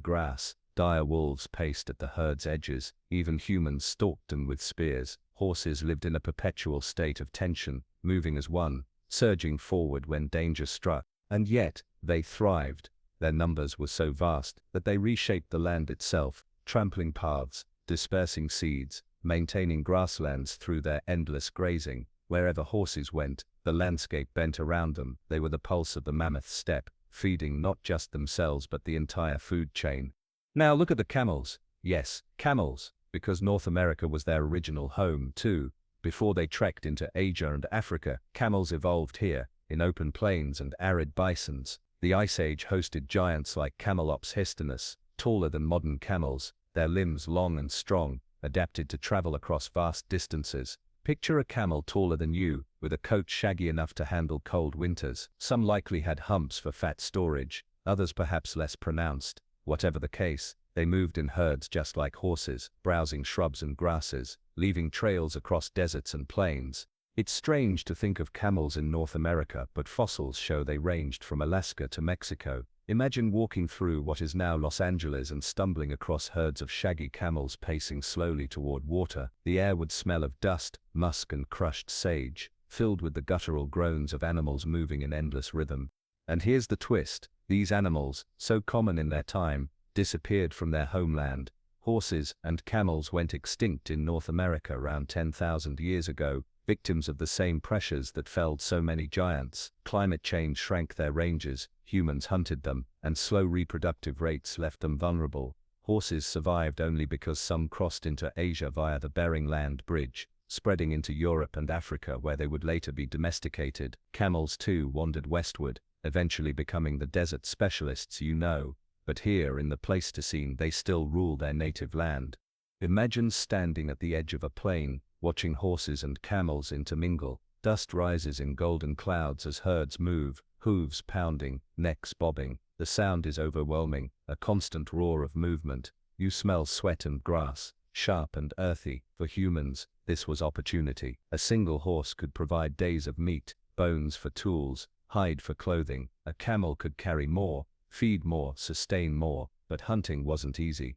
grass. Dire wolves paced at the herd's edges. Even humans stalked them with spears. Horses lived in a perpetual state of tension, moving as one, surging forward when danger struck. And yet, they thrived. Their numbers were so vast that they reshaped the land itself, trampling paths, dispersing seeds, maintaining grasslands through their endless grazing. Wherever horses went, the landscape bent around them. They were the pulse of the mammoth steppe, feeding not just themselves but the entire food chain. Now look at the camels. Yes, camels, because North America was their original home too. Before they trekked into Asia and Africa, camels evolved here, in open plains and arid bisons. The Ice Age hosted giants like Camelops histonus, taller than modern camels, their limbs long and strong, adapted to travel across vast distances. Picture a camel taller than you, with a coat shaggy enough to handle cold winters. Some likely had humps for fat storage, others perhaps less pronounced. Whatever the case, they moved in herds just like horses, browsing shrubs and grasses, leaving trails across deserts and plains. It's strange to think of camels in North America, but fossils show they ranged from Alaska to Mexico. Imagine walking through what is now Los Angeles and stumbling across herds of shaggy camels pacing slowly toward water. The air would smell of dust, musk and crushed sage, filled with the guttural groans of animals moving in endless rhythm. And here's the twist. These animals, so common in their time, disappeared from their homeland. Horses and camels went extinct in North America around 10,000 years ago, victims of the same pressures that felled so many giants. Climate change shrank their ranges, humans hunted them, and slow reproductive rates left them vulnerable. Horses survived only because some crossed into Asia via the Bering Land Bridge, spreading into Europe and Africa where they would later be domesticated. Camels too wandered westward, eventually becoming the desert specialists you know, but here in the Pleistocene they still rule their native land. Imagine standing at the edge of a plain, watching horses and camels intermingle. Dust rises in golden clouds as herds move, hooves pounding, necks bobbing. The sound is overwhelming, a constant roar of movement. You smell sweat and grass, sharp and earthy. For humans, this was opportunity. A single horse could provide days of meat, bones for tools, hide for clothing. A camel could carry more, feed more, sustain more, but hunting wasn't easy.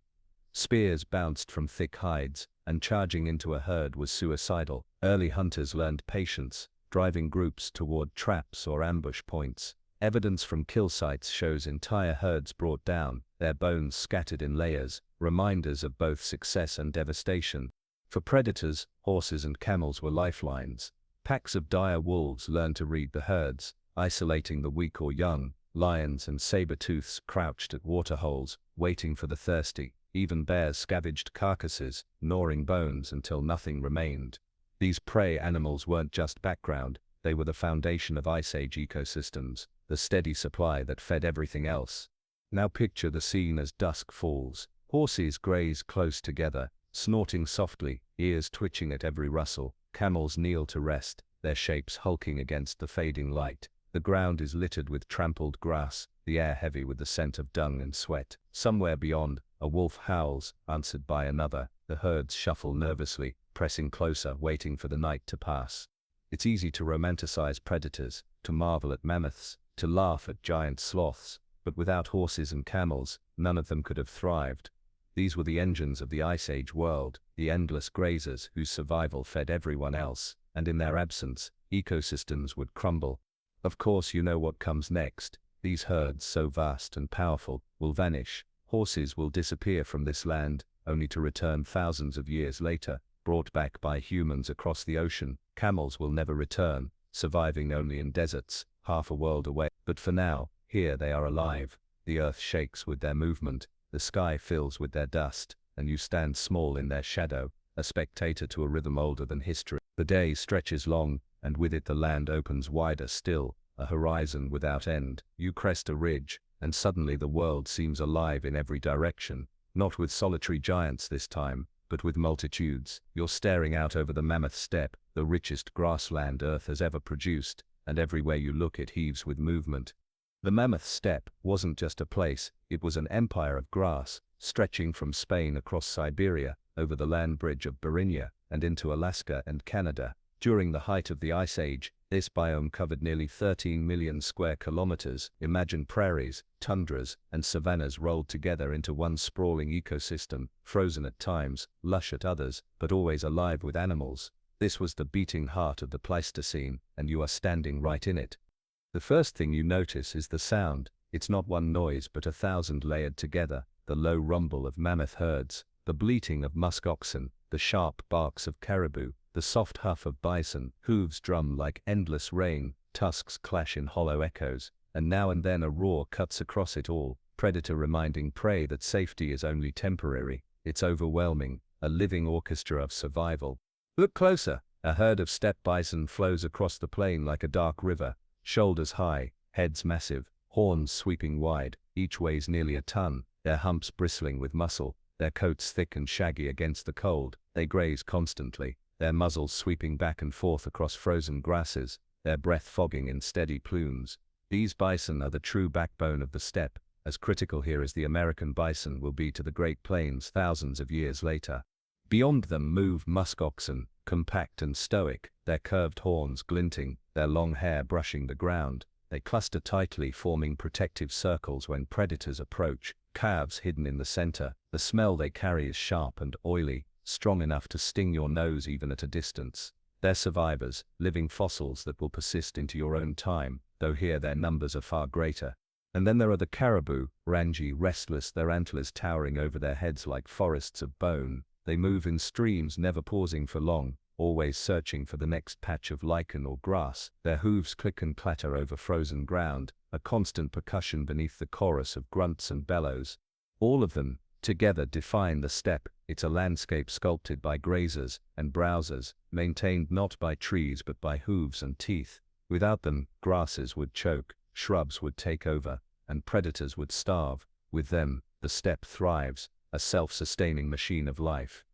Spears bounced from thick hides, and charging into a herd was suicidal. Early hunters learned patience, driving groups toward traps or ambush points. Evidence from kill sites shows entire herds brought down, their bones scattered in layers, reminders of both success and devastation. For predators, horses and camels were lifelines. Packs of dire wolves learned to read the herds, isolating the weak or young. Lions and saber-tooths crouched at waterholes, waiting for the thirsty. Even bears scavenged carcasses, gnawing bones until nothing remained. These prey animals weren't just background, they were the foundation of Ice Age ecosystems, the steady supply that fed everything else. Now picture the scene as dusk falls. Horses graze close together, snorting softly, ears twitching at every rustle. Camels kneel to rest, their shapes hulking against the fading light. The ground is littered with trampled grass, the air heavy with the scent of dung and sweat. Somewhere beyond, a wolf howls, answered by another. The herds shuffle nervously, pressing closer, waiting for the night to pass. It's easy to romanticize predators, to marvel at mammoths, to laugh at giant sloths, but without horses and camels, none of them could have thrived. These were the engines of the Ice Age world, the endless grazers whose survival fed everyone else, and in their absence, ecosystems would crumble. Of course, you know what comes next. These herds, so vast and powerful, will vanish. Horses will disappear from this land, only to return thousands of years later, brought back by humans across the ocean. Camels will never return, surviving only in deserts, half a world away. But for now, here they are alive. The earth shakes with their movement, the sky fills with their dust, and you stand small in their shadow, a spectator to a rhythm older than history. The day stretches long, and with it the land opens wider still, a horizon without end. You crest a ridge, and suddenly the world seems alive in every direction, not with solitary giants this time, but with multitudes. You're staring out over the Mammoth steppe, the richest grassland Earth has ever produced, and everywhere you look it heaves with movement. The Mammoth steppe wasn't just a place, it was an empire of grass, stretching from Spain across Siberia, over the land bridge of Berinia, and into Alaska and Canada. During the height of the Ice Age, this biome covered nearly 13 million square kilometers. Imagine prairies, tundras, and savannas rolled together into one sprawling ecosystem, frozen at times, lush at others, but always alive with animals. This was the beating heart of the Pleistocene, and you are standing right in it. The first thing you notice is the sound. It's not one noise but 1,000 layered together, the low rumble of mammoth herds, the bleating of musk oxen, the sharp barks of caribou, the soft huff of bison. Hooves drum like endless rain, tusks clash in hollow echoes, and now and then a roar cuts across it all, predator reminding prey that safety is only temporary. It's overwhelming, a living orchestra of survival. Look closer. A herd of steppe bison flows across the plain like a dark river, shoulders high, heads massive, horns sweeping wide. Each weighs nearly a ton, their humps bristling with muscle, their coats thick and shaggy against the cold. They graze constantly, their muzzles sweeping back and forth across frozen grasses, their breath fogging in steady plumes. These bison are the true backbone of the steppe, as critical here as the American bison will be to the Great Plains thousands of years later. Beyond them move musk oxen, compact and stoic, their curved horns glinting, their long hair brushing the ground. They cluster tightly, forming protective circles when predators approach, calves hidden in the center. The smell they carry is sharp and oily, strong enough to sting your nose even at a distance. They're survivors, living fossils that will persist into your own time, though here their numbers are far greater. And then there are the caribou, rangy, restless, their antlers towering over their heads like forests of bone. They move in streams, never pausing for long, always searching for the next patch of lichen or grass. Their hooves click and clatter over frozen ground, a constant percussion beneath the chorus of grunts and bellows. All of them, together, define the steppe. It's a landscape sculpted by grazers and browsers, maintained not by trees but by hooves and teeth. Without them, grasses would choke, shrubs would take over, and predators would starve. With them, the steppe thrives, a self-sustaining machine of life.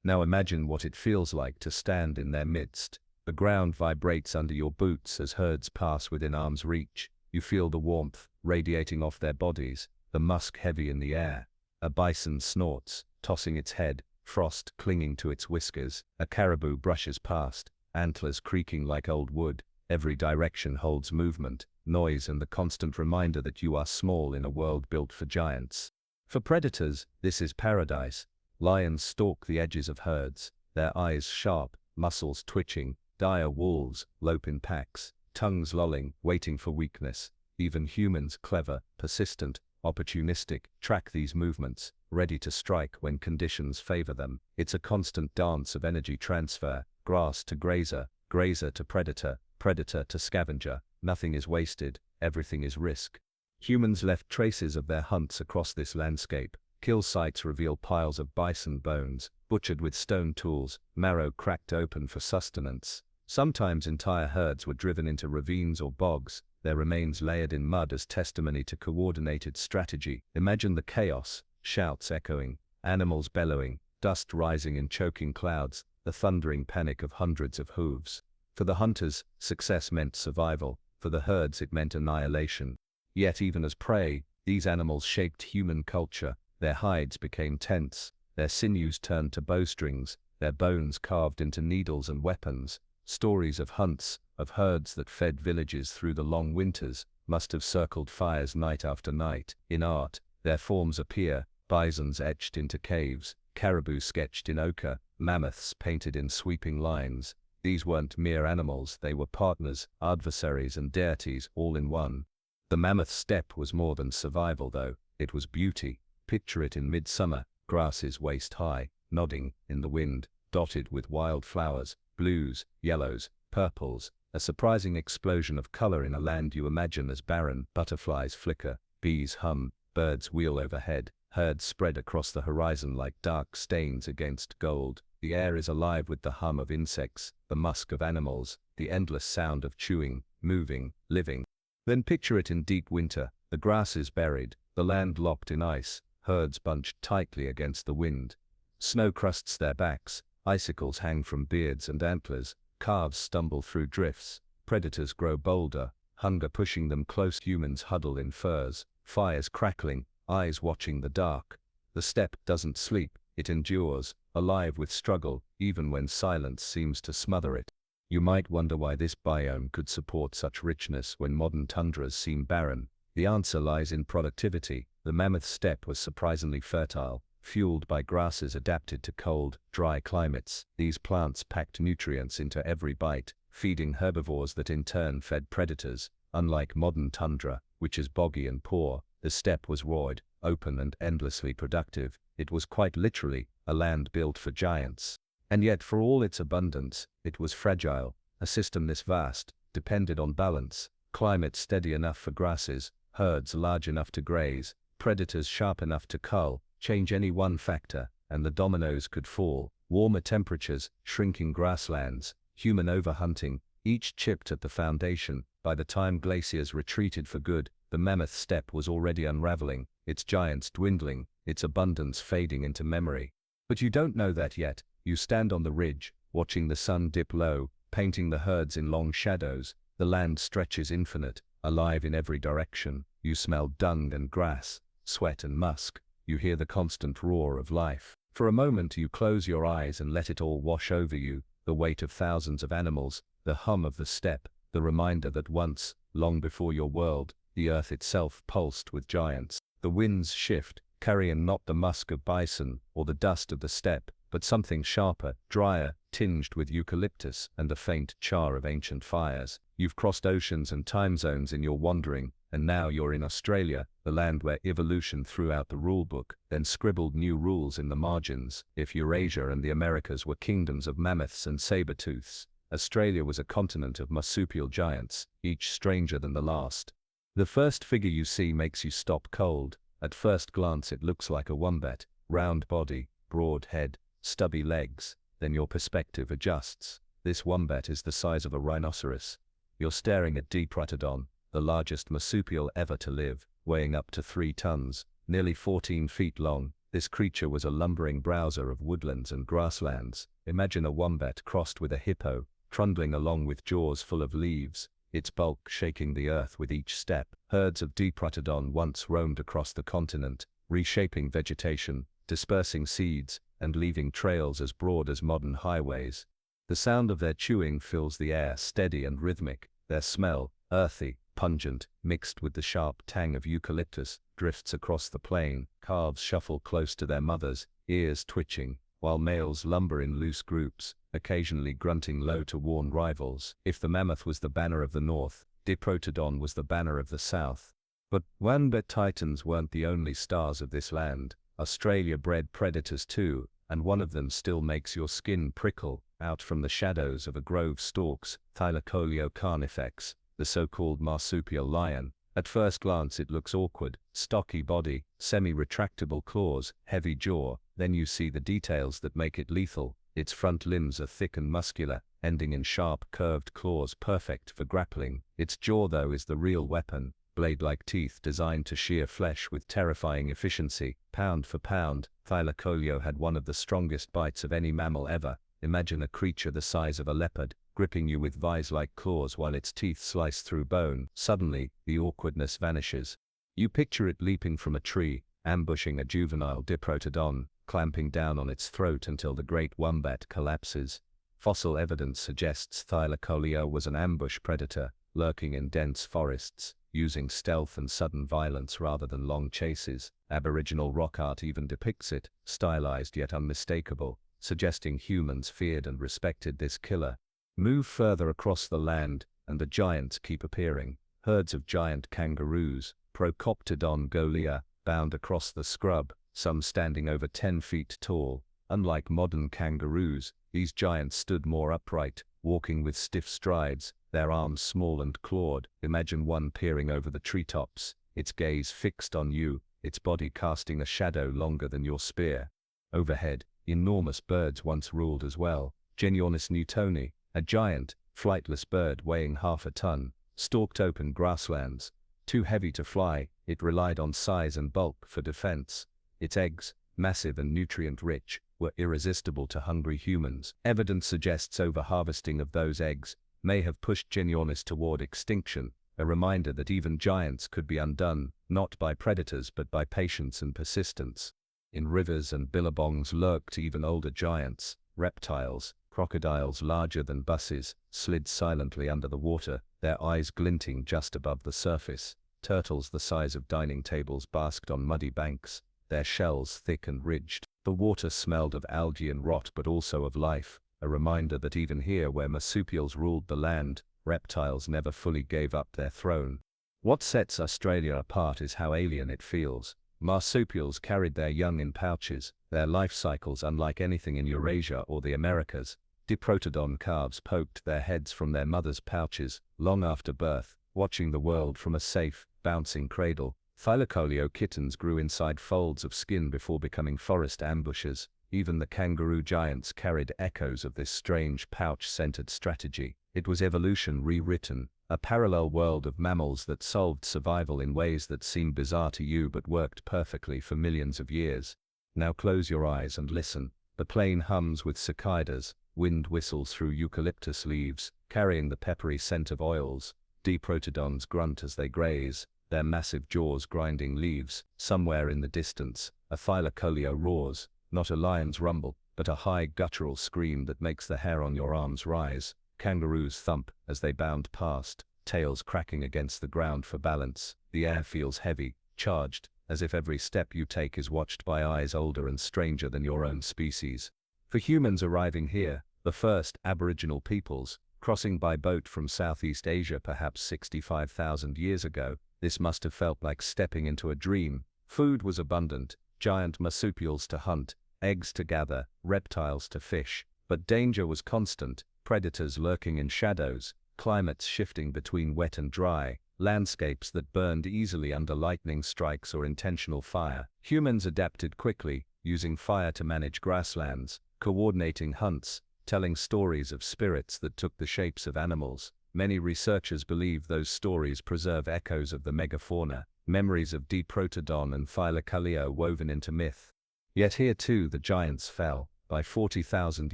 Now imagine what it feels like to stand in their midst. The ground vibrates under your boots as herds pass within arm's reach. You feel the warmth radiating off their bodies, the musk heavy in the air. A bison snorts, tossing its head, frost clinging to its whiskers. A caribou brushes past, antlers creaking like old wood. Every direction holds movement, noise, and the constant reminder that you are small in a world built for giants. For predators, this is paradise. Lions stalk the edges of herds, their eyes sharp, muscles twitching. Dire wolves lope in packs, tongues lolling, waiting for weakness. Even humans, clever, persistent, opportunistic, track these movements, ready to strike when conditions favor them. It's a constant dance of energy transfer, grass to grazer, grazer to predator, predator to scavenger. Nothing is wasted, everything is risk. Humans left traces of their hunts across this landscape. Kill sites reveal piles of bison bones, butchered with stone tools, marrow cracked open for sustenance. Sometimes entire herds were driven into ravines or bogs, their remains layered in mud as testimony to coordinated strategy. Imagine the chaos, shouts echoing, animals bellowing, dust rising in choking clouds, the thundering panic of hundreds of hooves. For the hunters, success meant survival. For the herds, it meant annihilation. Yet even as prey, these animals shaped human culture. Their hides became tents, their sinews turned to bowstrings, their bones carved into needles and weapons. Stories of hunts, of herds that fed villages through the long winters, must have circled fires night after night. In art, their forms appear, bisons etched into caves, caribou sketched in ochre, mammoths painted in sweeping lines. These weren't mere animals, they were partners, adversaries, and deities all in one. The mammoth steppe was more than survival though, it was beauty. Picture it in midsummer, grasses waist high, nodding in the wind, dotted with wild flowers, blues, yellows, purples, a surprising explosion of color in a land you imagine as barren. Butterflies flicker, bees hum, birds wheel overhead, herds spread across the horizon like dark stains against gold. The air is alive with the hum of insects, the musk of animals, the endless sound of chewing, moving, living. Then picture it in deep winter, the grass is buried, the land locked in ice, herds bunched tightly against the wind. Snow crusts their backs, icicles hang from beards and antlers, calves stumble through drifts, predators grow bolder, hunger pushing them close. Humans huddle in furs, fires crackling, eyes watching the dark. The steppe doesn't sleep, it endures, alive with struggle, even when silence seems to smother it. You might wonder why this biome could support such richness when modern tundras seem barren. The answer lies in productivity. The mammoth steppe was surprisingly fertile, fueled by grasses adapted to cold, dry climates. These plants packed nutrients into every bite, feeding herbivores that in turn fed predators. Unlike modern tundra, which is boggy and poor, the steppe was wide, open, and endlessly productive. It was quite literally a land built for giants. And yet, for all its abundance, it was fragile. A system this vast depended on balance, climate steady enough for grasses, herds large enough to graze, predators sharp enough to cull. Change any one factor, and the dominoes could fall. Warmer temperatures, shrinking grasslands, human overhunting, each chipped at the foundation. By the time glaciers retreated for good, the mammoth steppe was already unraveling, its giants dwindling, its abundance fading into memory. But you don't know that yet. You stand on the ridge, watching the sun dip low, painting the herds in long shadows. The land stretches infinite, alive in every direction. You smell dung and grass, sweat and musk. You hear the constant roar of life. For a moment you close your eyes and let it all wash over you, the weight of thousands of animals, the hum of the steppe, the reminder that once, long before your world, the earth itself pulsed with giants. The winds shift, carrying not the musk of bison or the dust of the steppe, but something sharper, drier, tinged with eucalyptus and the faint char of ancient fires. You've crossed oceans and time zones in your wandering, and now you're in Australia, the land where evolution threw out the rulebook, then scribbled new rules in the margins. If Eurasia and the Americas were kingdoms of mammoths and saber-tooths, Australia was a continent of marsupial giants, each stranger than the last. The first figure you see makes you stop cold. At first glance it looks like a wombat, round body, broad head, stubby legs. Then your perspective adjusts. This wombat is the size of a rhinoceros. You're staring at Diprotodon, the largest marsupial ever to live, weighing up to 3 tons, nearly 14 feet long, This creature was a lumbering browser of woodlands and grasslands. Imagine a wombat crossed with a hippo, trundling along with jaws full of leaves, its bulk shaking the earth with each step. Herds of Diprotodon once roamed across the continent, reshaping vegetation, dispersing seeds, and leaving trails as broad as modern highways. The sound of their chewing fills the air, steady and rhythmic. Their smell, earthy, pungent, mixed with the sharp tang of eucalyptus, drifts across the plain. Calves shuffle close to their mothers, ears twitching, while males lumber in loose groups, occasionally grunting low to warn rivals. If the mammoth was the banner of the north, Diprotodon was the banner of the south. But wombat titans weren't the only stars of this land. Australia bred predators too, and one of them still makes your skin prickle. Out from the shadows of a grove stalks Thylacoleo carnifex, the so-called marsupial lion. At first glance it looks awkward, stocky body, semi-retractable claws, heavy jaw. Then you see the details that make it lethal. Its front limbs are thick and muscular, ending in sharp, curved claws perfect for grappling. Its jaw, though, is the real weapon. Blade-like teeth designed to shear flesh with terrifying efficiency. Pound for pound, Thylacoleo had one of the strongest bites of any mammal ever. Imagine a creature the size of a leopard, gripping you with vise-like claws while its teeth slice through bone. Suddenly, the awkwardness vanishes. You picture it leaping from a tree, ambushing a juvenile Diprotodon, clamping down on its throat until the great wombat collapses. Fossil evidence suggests Thylacoleo was an ambush predator, lurking in dense forests, using stealth and sudden violence rather than long chases. Aboriginal rock art even depicts it, stylized yet unmistakable, suggesting humans feared and respected this killer. Move further across the land, and the giants keep appearing. Herds of giant kangaroos, Procoptodon golea, bound across the scrub, some standing over 10 feet tall. Unlike modern kangaroos, these giants stood more upright, walking with stiff strides, their arms small and clawed. Imagine one peering over the treetops, its gaze fixed on you, its body casting a shadow longer than your spear. Overhead, enormous birds once ruled as well. Genyornis newtoni, a giant, flightless bird weighing half a ton, stalked open grasslands. Too heavy to fly, it relied on size and bulk for defense. Its eggs, massive and nutrient-rich, were irresistible to hungry humans. Evidence suggests overharvesting of those eggs may have pushed Genyornis toward extinction, a reminder that even giants could be undone, not by predators but by patience and persistence. In rivers and billabongs lurked even older giants. Reptiles, crocodiles larger than buses, slid silently under the water, their eyes glinting just above the surface. Turtles the size of dining tables basked on muddy banks, their shells thick and ridged. The water smelled of algae and rot but also of life, a reminder that even here where marsupials ruled the land, reptiles never fully gave up their throne. What sets Australia apart is how alien it feels. Marsupials carried their young in pouches, their life cycles unlike anything in Eurasia or the Americas. Diprotodon calves poked their heads from their mothers' pouches, long after birth, watching the world from a safe, bouncing cradle. Thylacoleo kittens grew inside folds of skin before becoming forest ambushers. Even the kangaroo giants carried echoes of this strange pouch-centered strategy. It was evolution rewritten, a parallel world of mammals that solved survival in ways that seemed bizarre to you but worked perfectly for millions of years. Now close your eyes and listen. The plain hums with cicadas, wind whistles through eucalyptus leaves, carrying the peppery scent of oils. Diprotodons grunt as they graze, their massive jaws grinding leaves. Somewhere in the distance, a Thylacoleo roars, not a lion's rumble, but a high guttural scream that makes the hair on your arms rise. Kangaroos thump as they bound past, tails cracking against the ground for balance. The air feels heavy, charged, as if every step you take is watched by eyes older and stranger than your own species. For humans arriving here, the first Aboriginal peoples, crossing by boat from Southeast Asia perhaps 65,000 years ago, this must have felt like stepping into a dream. Food was abundant, giant marsupials to hunt, eggs to gather, reptiles to fish. But danger was constant, predators lurking in shadows, climates shifting between wet and dry, landscapes that burned easily under lightning strikes or intentional fire. Humans adapted quickly, using fire to manage grasslands, coordinating hunts, telling stories of spirits that took the shapes of animals. Many researchers believe those stories preserve echoes of the Megafauna, memories of Diprotodon and Thylacoleo woven into myth. Yet here too the giants fell. By 40,000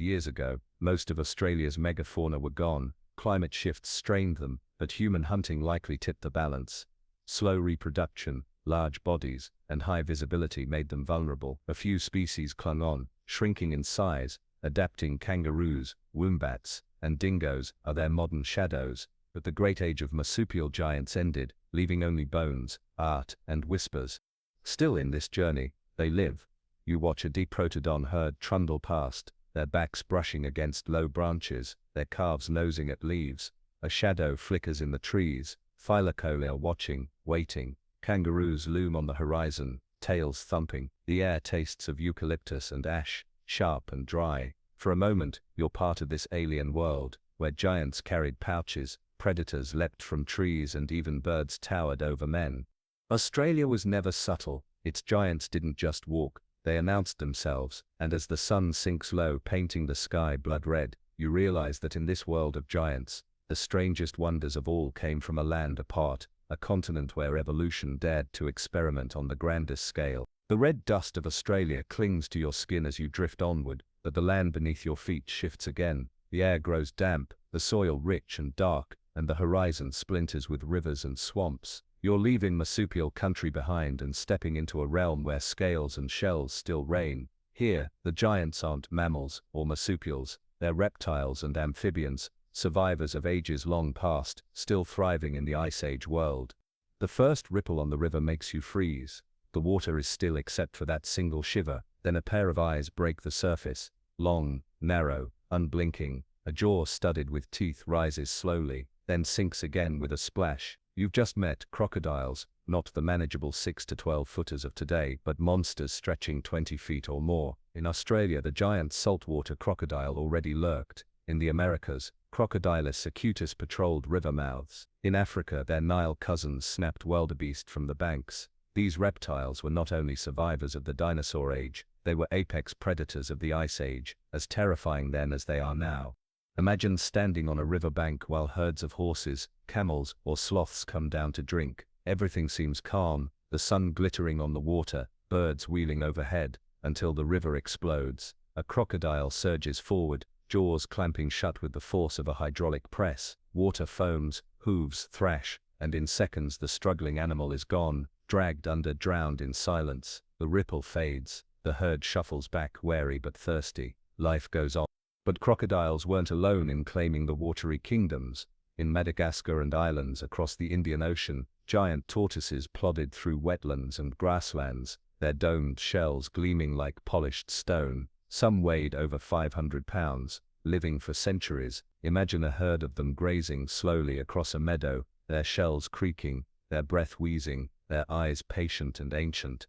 years ago, most of Australia's megafauna were gone. Climate shifts strained them, but human hunting likely tipped the balance. Slow reproduction, large bodies, and high visibility made them vulnerable. A few species clung on, shrinking in size. Adapting kangaroos, wombats, and dingoes are their modern shadows, but the great age of marsupial giants ended, leaving only bones, art, and whispers. Still in this journey, they live. You watch a diprotodon herd trundle past, their backs brushing against low branches, their calves nosing at leaves. A shadow flickers in the trees, Phylocolia are watching, waiting. Kangaroos loom on the horizon, tails thumping. The air tastes of eucalyptus and ash, sharp and dry. For a moment, you're part of this alien world, where giants carried pouches, predators leapt from trees, and even birds towered over men. Australia was never subtle. Its giants didn't just walk, they announced themselves, and as the sun sinks low, painting the sky blood red, you realize that in this world of giants, the strangest wonders of all came from a land apart, a continent where evolution dared to experiment on the grandest scale. The red dust of Australia clings to your skin as you drift onward, but the land beneath your feet shifts again. The air grows damp, the soil rich and dark, and the horizon splinters with rivers and swamps. You're leaving marsupial country behind and stepping into a realm where scales and shells still reign. Here, the giants aren't mammals or marsupials, they're reptiles and amphibians, survivors of ages long past, still thriving in the Ice Age world. The first ripple on the river makes you freeze. The water is still except for that single shiver, then a pair of eyes break the surface. Long, narrow, unblinking, a jaw studded with teeth rises slowly, then sinks again with a splash. You've just met crocodiles, not the manageable 6 to 12 footers of today, but monsters stretching 20 feet or more. In Australia, the giant saltwater crocodile already lurked. In the Americas, Crocodilus acutus patrolled river mouths. In Africa, their Nile cousins snapped wildebeest from the banks. These reptiles were not only survivors of the dinosaur age, they were apex predators of the Ice Age, as terrifying then as they are now. Imagine standing on a riverbank while herds of horses, camels, or sloths come down to drink. Everything seems calm, the sun glittering on the water, birds wheeling overhead, until the river explodes. A crocodile surges forward, jaws clamping shut with the force of a hydraulic press. Water foams, hooves thrash, and in seconds the struggling animal is gone, dragged under, drowned in silence. The ripple fades, the herd shuffles back, wary but thirsty. Life goes on. But crocodiles weren't alone in claiming the watery kingdoms. In Madagascar and islands across the Indian Ocean, giant tortoises plodded through wetlands and grasslands, their domed shells gleaming like polished stone. Some weighed over 500 pounds, living for centuries. Imagine a herd of them grazing slowly across a meadow, their shells creaking, their breath wheezing, their eyes patient and ancient.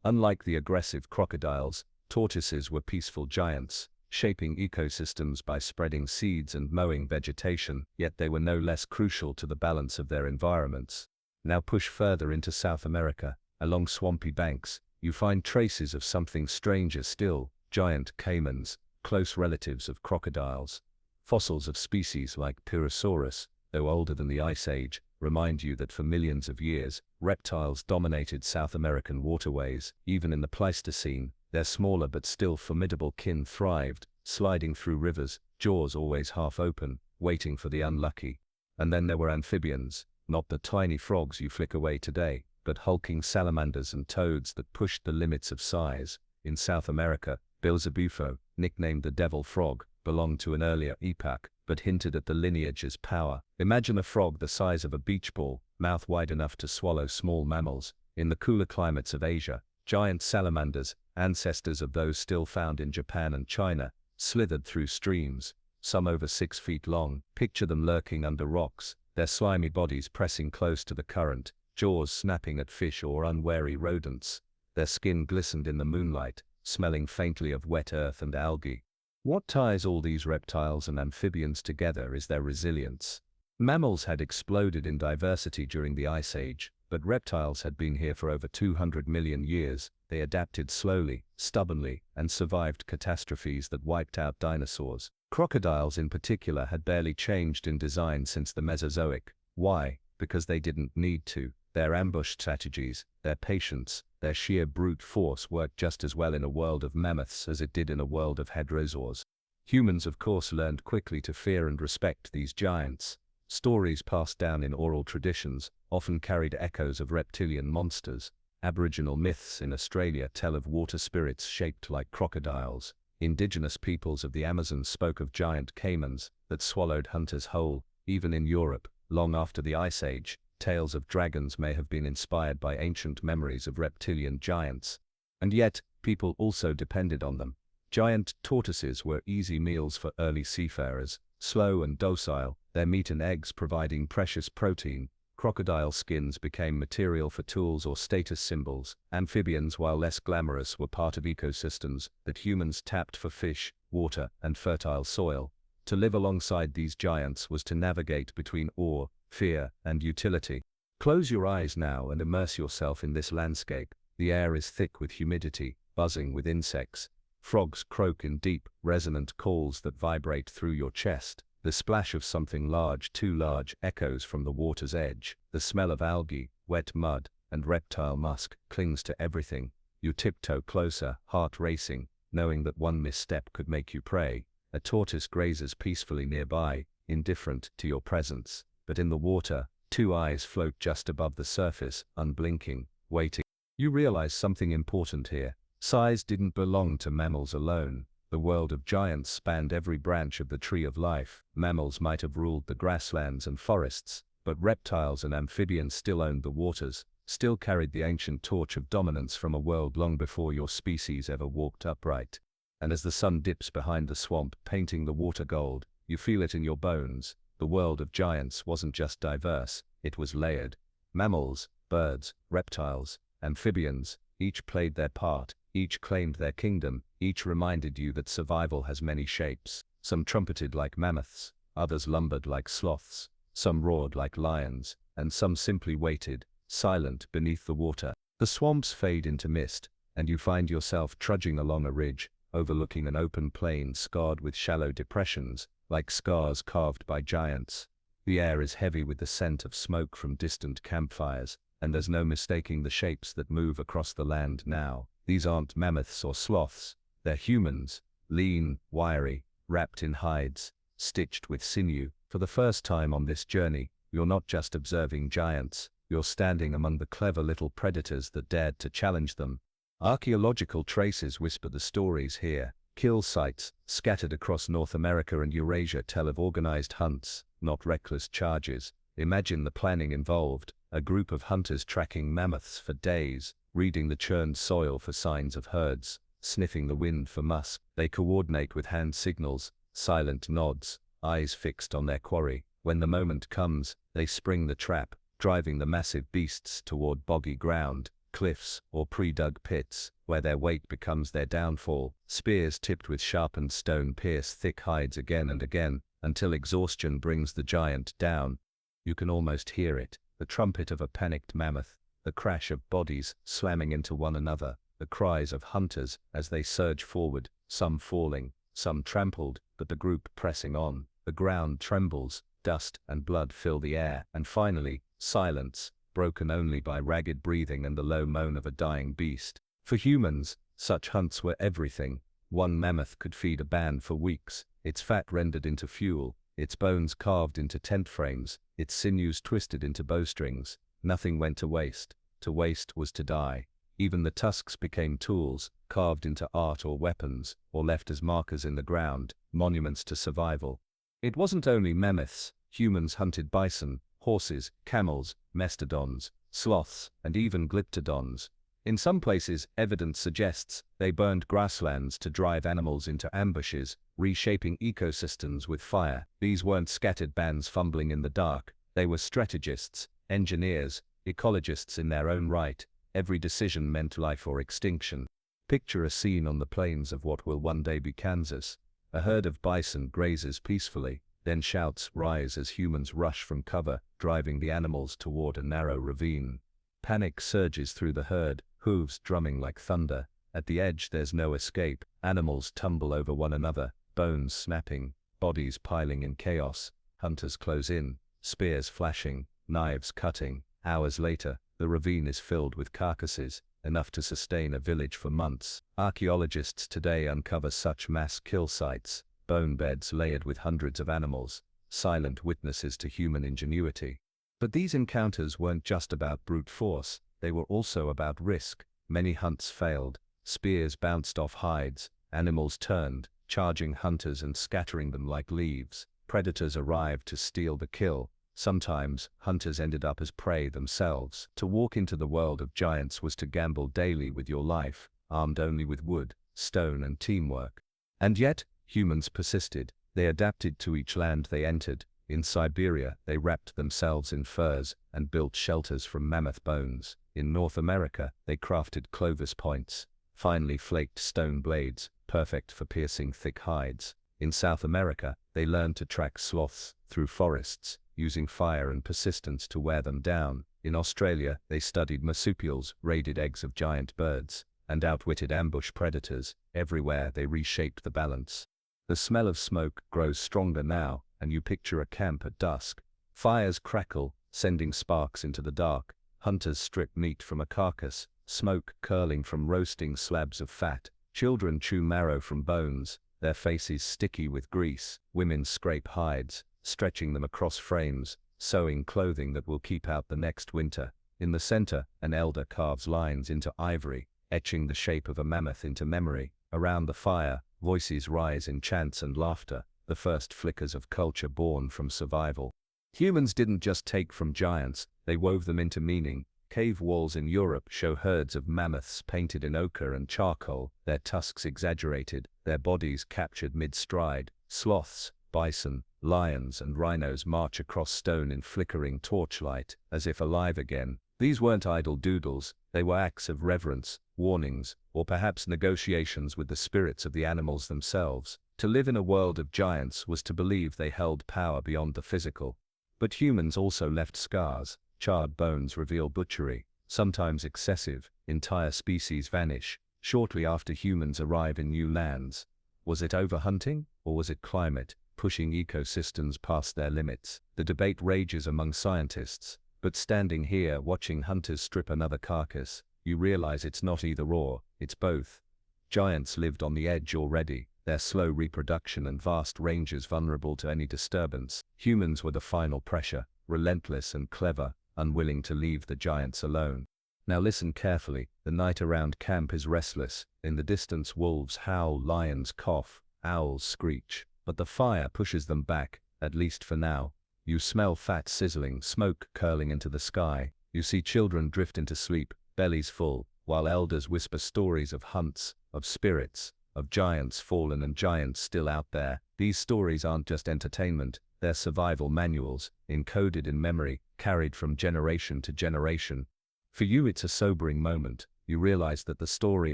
Unlike the aggressive crocodiles, tortoises were peaceful giants, shaping ecosystems by spreading seeds and mowing vegetation, yet they were no less crucial to the balance of their environments. Now push further into South America. Along swampy banks, you find traces of something stranger still, giant caimans, close relatives of crocodiles. Fossils of species like Pyrosaurus, though older than the Ice Age, remind you that for millions of years, reptiles dominated South American waterways. Even in the Pleistocene, their smaller but still formidable kin thrived, sliding through rivers, jaws always half open, waiting for the unlucky. And then there were amphibians, not the tiny frogs you flick away today, but hulking salamanders and toads that pushed the limits of size. In South America, Beelzebufo, nicknamed the devil frog, belonged to an earlier epoch, but hinted at the lineage's power. Imagine a frog the size of a beach ball, mouth wide enough to swallow small mammals. In the cooler climates of Asia, giant salamanders, ancestors of those still found in Japan and China, slithered through streams, some over 6 feet long. Picture them lurking under rocks, their slimy bodies pressing close to the current, jaws snapping at fish or unwary rodents. Their skin glistened in the moonlight, smelling faintly of wet earth and algae. What ties all these reptiles and amphibians together is their resilience. Mammals had exploded in diversity during the Ice Age, but reptiles had been here for over 200 million years. They adapted slowly, stubbornly, and survived catastrophes that wiped out dinosaurs. Crocodiles in particular had barely changed in design since the Mesozoic. Why? Because they didn't need to. Their ambush strategies, their patience, their sheer brute force worked just as well in a world of mammoths as it did in a world of hadrosaurs. Humans, of course, learned quickly to fear and respect these giants. Stories passed down in oral traditions often carried echoes of reptilian monsters. Aboriginal myths in Australia tell of water spirits shaped like crocodiles. Indigenous peoples of the Amazon spoke of giant caimans that swallowed hunters whole. Even in Europe, long after the Ice Age, tales of dragons may have been inspired by ancient memories of reptilian giants. And yet, people also depended on them. Giant tortoises were easy meals for early seafarers, slow and docile, their meat and eggs providing precious protein. Crocodile skins became material for tools or status symbols. Amphibians, while less glamorous, were part of ecosystems that humans tapped for fish, water, and fertile soil. To live alongside these giants was to navigate between awe, fear, and utility. Close your eyes now and immerse yourself in this landscape. The air is thick with humidity, buzzing with insects. Frogs croak in deep, resonant calls that vibrate through your chest. The splash of something large, too large, echoes from the water's edge. The smell of algae, wet mud, and reptile musk clings to everything. You tiptoe closer, heart racing, knowing that one misstep could make you prey. A tortoise grazes peacefully nearby, indifferent to your presence. But in the water, two eyes float just above the surface, unblinking, waiting. You realize something important here. Size didn't belong to mammals alone. The world of giants spanned every branch of the tree of life. Mammals might have ruled the grasslands and forests, but reptiles and amphibians still owned the waters, still carried the ancient torch of dominance from a world long before your species ever walked upright. And as the sun dips behind the swamp, painting the water gold, you feel it in your bones. The world of giants wasn't just diverse, it was layered. Mammals, birds, reptiles, amphibians, each played their part, each claimed their kingdom, each reminded you that survival has many shapes. Some trumpeted like mammoths, others lumbered like sloths, some roared like lions, and some simply waited, silent beneath the water. The swamps fade into mist, and you find yourself trudging along a ridge, overlooking an open plain scarred with shallow depressions, like scars carved by giants. The air is heavy with the scent of smoke from distant campfires, and there's no mistaking the shapes that move across the land now. These aren't mammoths or sloths, they're humans, lean, wiry, wrapped in hides, stitched with sinew. For the first time on this journey, you're not just observing giants, you're standing among the clever little predators that dared to challenge them. Archaeological traces whisper the stories here. Kill sites, scattered across North America and Eurasia, tell of organized hunts, not reckless charges. Imagine the planning involved, a group of hunters tracking mammoths for days, reading the churned soil for signs of herds, sniffing the wind for musk. They coordinate with hand signals, silent nods, eyes fixed on their quarry. When the moment comes, they spring the trap, driving the massive beasts toward boggy ground, cliffs, or pre-dug pits, where their weight becomes their downfall. Spears tipped with sharpened stone pierce thick hides again and again, until exhaustion brings the giant down. You can almost hear it, the trumpet of a panicked mammoth, the crash of bodies slamming into one another, the cries of hunters as they surge forward, some falling, some trampled, but the group pressing on. The ground trembles, dust and blood fill the air, and finally, silence, broken only by ragged breathing and the low moan of a dying beast. For humans, such hunts were everything. One mammoth could feed a band for weeks, its fat rendered into fuel, its bones carved into tent frames, its sinews twisted into bowstrings. Nothing went to waste. To waste was to die. Even the tusks became tools, carved into art or weapons, or left as markers in the ground, monuments to survival. It wasn't only mammoths. Humans hunted bison, horses, camels, mastodons, sloths, and even glyptodons. In some places, evidence suggests they burned grasslands to drive animals into ambushes, reshaping ecosystems with fire. These weren't scattered bands fumbling in the dark. They were strategists, engineers, ecologists in their own right. Every decision meant life or extinction. Picture a scene on the plains of what will one day be Kansas. A herd of bison grazes peacefully, then shouts rise as humans rush from cover, driving the animals toward a narrow ravine. Panic surges through the herd, hooves drumming like thunder. At the edge there's no escape. Animals tumble over one another, bones snapping, bodies piling in chaos. Hunters close in, spears flashing, knives cutting. Hours later, The ravine is filled with carcasses, enough to sustain a village for months. Archaeologists today uncover such mass kill sites, bone beds layered with hundreds of animals, silent witnesses to human ingenuity. But these encounters weren't just about brute force, they were also about risk. Many hunts failed, spears bounced off hides, animals turned, charging hunters and scattering them like leaves. Predators arrived to steal the kill. Sometimes, hunters ended up as prey themselves. To walk into the world of giants was to gamble daily with your life, armed only with wood, stone and teamwork. And yet, humans persisted. They adapted to each land they entered. In Siberia, they wrapped themselves in furs and built shelters from mammoth bones. In North America, they crafted clovis points, finely flaked stone blades, perfect for piercing thick hides. In South America, they learned to track sloths through forests, using fire and persistence to wear them down. In Australia, they studied marsupials, raided eggs of giant birds, and outwitted ambush predators. Everywhere they reshaped the balance. The smell of smoke grows stronger now, and you picture a camp at dusk. Fires crackle, sending sparks into the dark. Hunters strip meat from a carcass, smoke curling from roasting slabs of fat. Children chew marrow from bones, their faces sticky with grease. Women scrape hides, stretching them across frames, sewing clothing that will keep out the next winter. In the center, an elder carves lines into ivory, etching the shape of a mammoth into memory. Around the fire, voices rise in chants and laughter, the first flickers of culture born from survival. Humans didn't just take from giants, they wove them into meaning. Cave walls in Europe show herds of mammoths painted in ochre and charcoal, their tusks exaggerated, their bodies captured mid-stride. Sloths, bison, lions and rhinos march across stone in flickering torchlight, as if alive again. These weren't idle doodles, they were acts of reverence, warnings, or perhaps negotiations with the spirits of the animals themselves. To live in a world of giants was to believe they held power beyond the physical. But humans also left scars. Charred bones reveal butchery, sometimes excessive. Entire species vanish shortly after humans arrive in new lands. Was it overhunting, or was it climate, pushing ecosystems past their limits? The debate rages among scientists, but standing here watching hunters strip another carcass, you realize it's not either or, it's both. Giants lived on the edge already, their slow reproduction and vast ranges vulnerable to any disturbance. Humans were the final pressure, relentless and clever, unwilling to leave the giants alone. Now listen carefully. The night around camp is restless. In the distance wolves howl, lions cough, owls screech. But the fire pushes them back, at least for now. You smell fat sizzling, smoke curling into the sky. You see children drift into sleep, bellies full, while elders whisper stories of hunts, of spirits, of giants fallen and giants still out there. These stories aren't just entertainment, they're survival manuals, encoded in memory, carried from generation to generation. For you it's a sobering moment. You realize that the story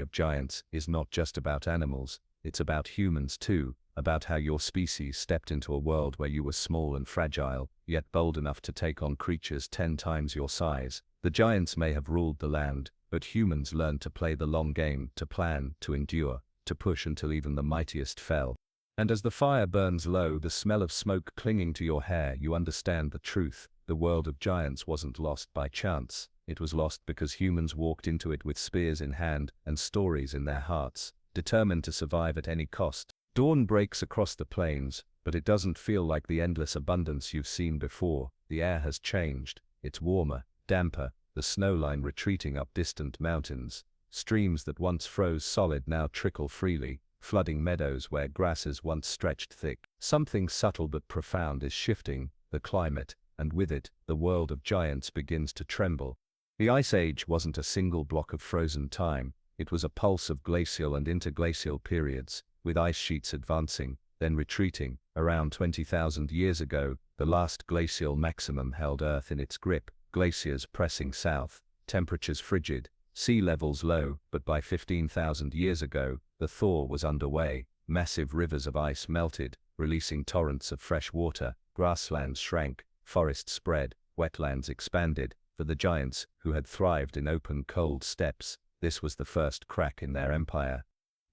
of giants is not just about animals, it's about humans too, about how your species stepped into a world where you were small and fragile, yet bold enough to take on creatures 10 times your size. The giants may have ruled the land, but humans learned to play the long game, to plan, to endure, to push until even the mightiest fell. And as the fire burns low, the smell of smoke clinging to your hair, you understand the truth. The world of giants wasn't lost by chance. It was lost because humans walked into it with spears in hand and stories in their hearts, determined to survive at any cost. Dawn breaks across the plains, but it doesn't feel like the endless abundance you've seen before. The air has changed. It's warmer, damper, the snow line retreating up distant mountains. Streams that once froze solid now trickle freely, flooding meadows where grasses once stretched thick. Something subtle but profound is shifting, the climate, and with it, the world of giants begins to tremble. The Ice Age wasn't a single block of frozen time, it was a pulse of glacial and interglacial periods, with ice sheets advancing, then retreating. Around 20,000 years ago, the last glacial maximum held Earth in its grip, glaciers pressing south, temperatures frigid, sea levels low. But by 15,000 years ago, the thaw was underway. Massive rivers of ice melted, releasing torrents of fresh water. Grasslands shrank, forests spread, wetlands expanded. For the giants, who had thrived in open cold steppes, this was the first crack in their empire.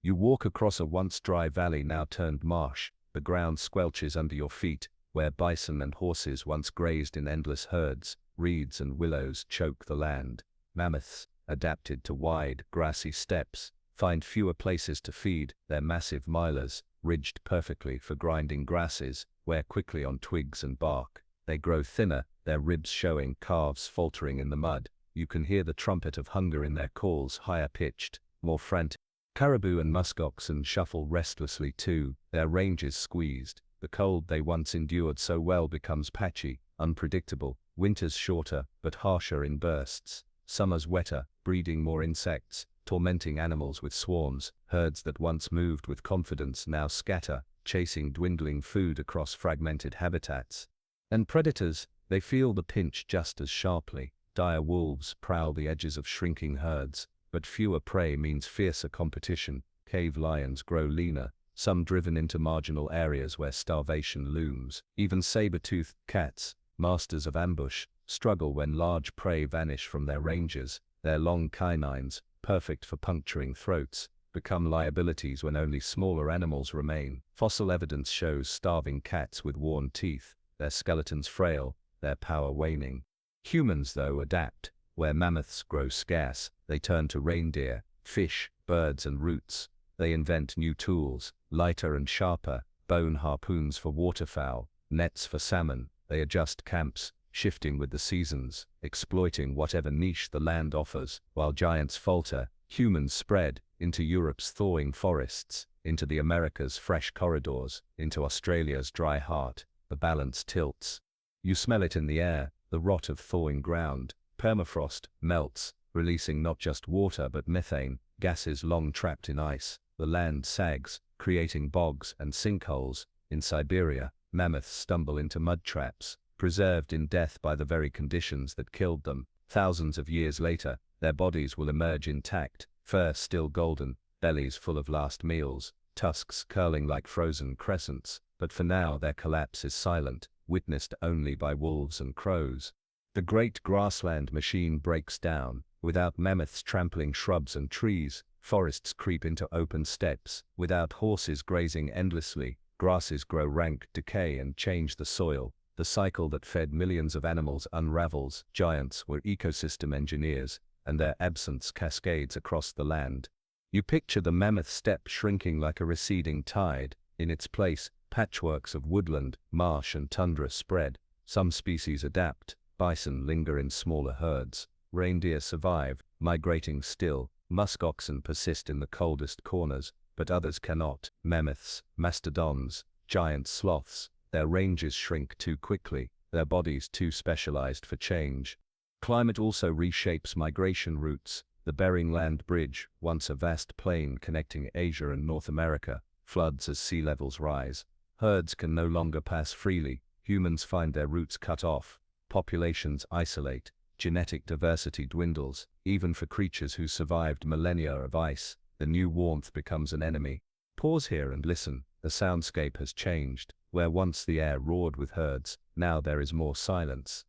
You walk across a once dry valley now turned marsh. The ground squelches under your feet. Where bison and horses once grazed in endless herds, reeds and willows choke the land. Mammoths, adapted to wide, grassy steppes, find fewer places to feed. Their massive milers, ridged perfectly for grinding grasses, wear quickly on twigs and bark. They grow thinner, their ribs showing, calves faltering in the mud. You can hear the trumpet of hunger in their calls, higher pitched, more frantic. Caribou and muskoxen shuffle restlessly too, their ranges squeezed. The cold they once endured so well becomes patchy, unpredictable. Winters shorter, but harsher in bursts. Summers wetter, breeding more insects, tormenting animals with swarms. Herds that once moved with confidence now scatter, chasing dwindling food across fragmented habitats. And predators, they feel the pinch just as sharply. Dire wolves prowl the edges of shrinking herds, but fewer prey means fiercer competition. Cave lions grow leaner, some driven into marginal areas where starvation looms. Even saber-toothed cats, masters of ambush, struggle when large prey vanish from their ranges. Their long canines, perfect for puncturing throats, become liabilities when only smaller animals remain. Fossil evidence shows starving cats with worn teeth, their skeletons frail, their power waning. Humans, though, adapt. Where mammoths grow scarce, they turn to reindeer, fish, birds and roots. They invent new tools, lighter and sharper, bone harpoons for waterfowl, nets for salmon. They adjust camps, shifting with the seasons, exploiting whatever niche the land offers. While giants falter, humans spread into Europe's thawing forests, into the Americas' fresh corridors, into Australia's dry heart. The balance tilts. You smell it in the air, the rot of thawing ground. Permafrost melts, releasing not just water but methane, gases long trapped in ice. The land sags, creating bogs and sinkholes. In Siberia, mammoths stumble into mud traps, preserved in death by the very conditions that killed them. Thousands of years later, their bodies will emerge intact, fur still golden, bellies full of last meals, tusks curling like frozen crescents. But for now their collapse is silent, witnessed only by wolves and crows. The great grassland machine breaks down. Without mammoths trampling shrubs and trees, forests creep into open steppes. Without horses grazing endlessly, grasses grow rank, decay and change the soil. The cycle that fed millions of animals unravels. Giants were ecosystem engineers, and their absence cascades across the land. You picture the mammoth steppe shrinking like a receding tide. In its place, patchworks of woodland, marsh and tundra spread. Some species adapt. Bison linger in smaller herds. Reindeer survive, migrating still. Muskoxen persist in the coldest corners, but others cannot. Mammoths, mastodons, giant sloths, their ranges shrink too quickly, their bodies too specialized for change. Climate also reshapes migration routes. The Bering Land Bridge, once a vast plain connecting Asia and North America, floods as sea levels rise. Herds can no longer pass freely. Humans find their routes cut off. Populations isolate. Genetic diversity dwindles. Even for creatures who survived millennia of ice, the new warmth becomes an enemy. Pause here and listen. The soundscape has changed. Where once the air roared with herds, now there is more silence.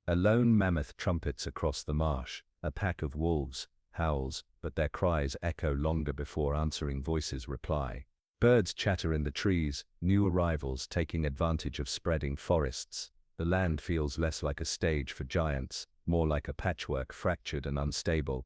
A lone mammoth trumpets across the marsh. A pack of wolves howls, but their cries echo longer before answering voices reply. Birds chatter in the trees, new arrivals taking advantage of spreading forests. The land feels less like a stage for giants, more like a patchwork fractured and unstable.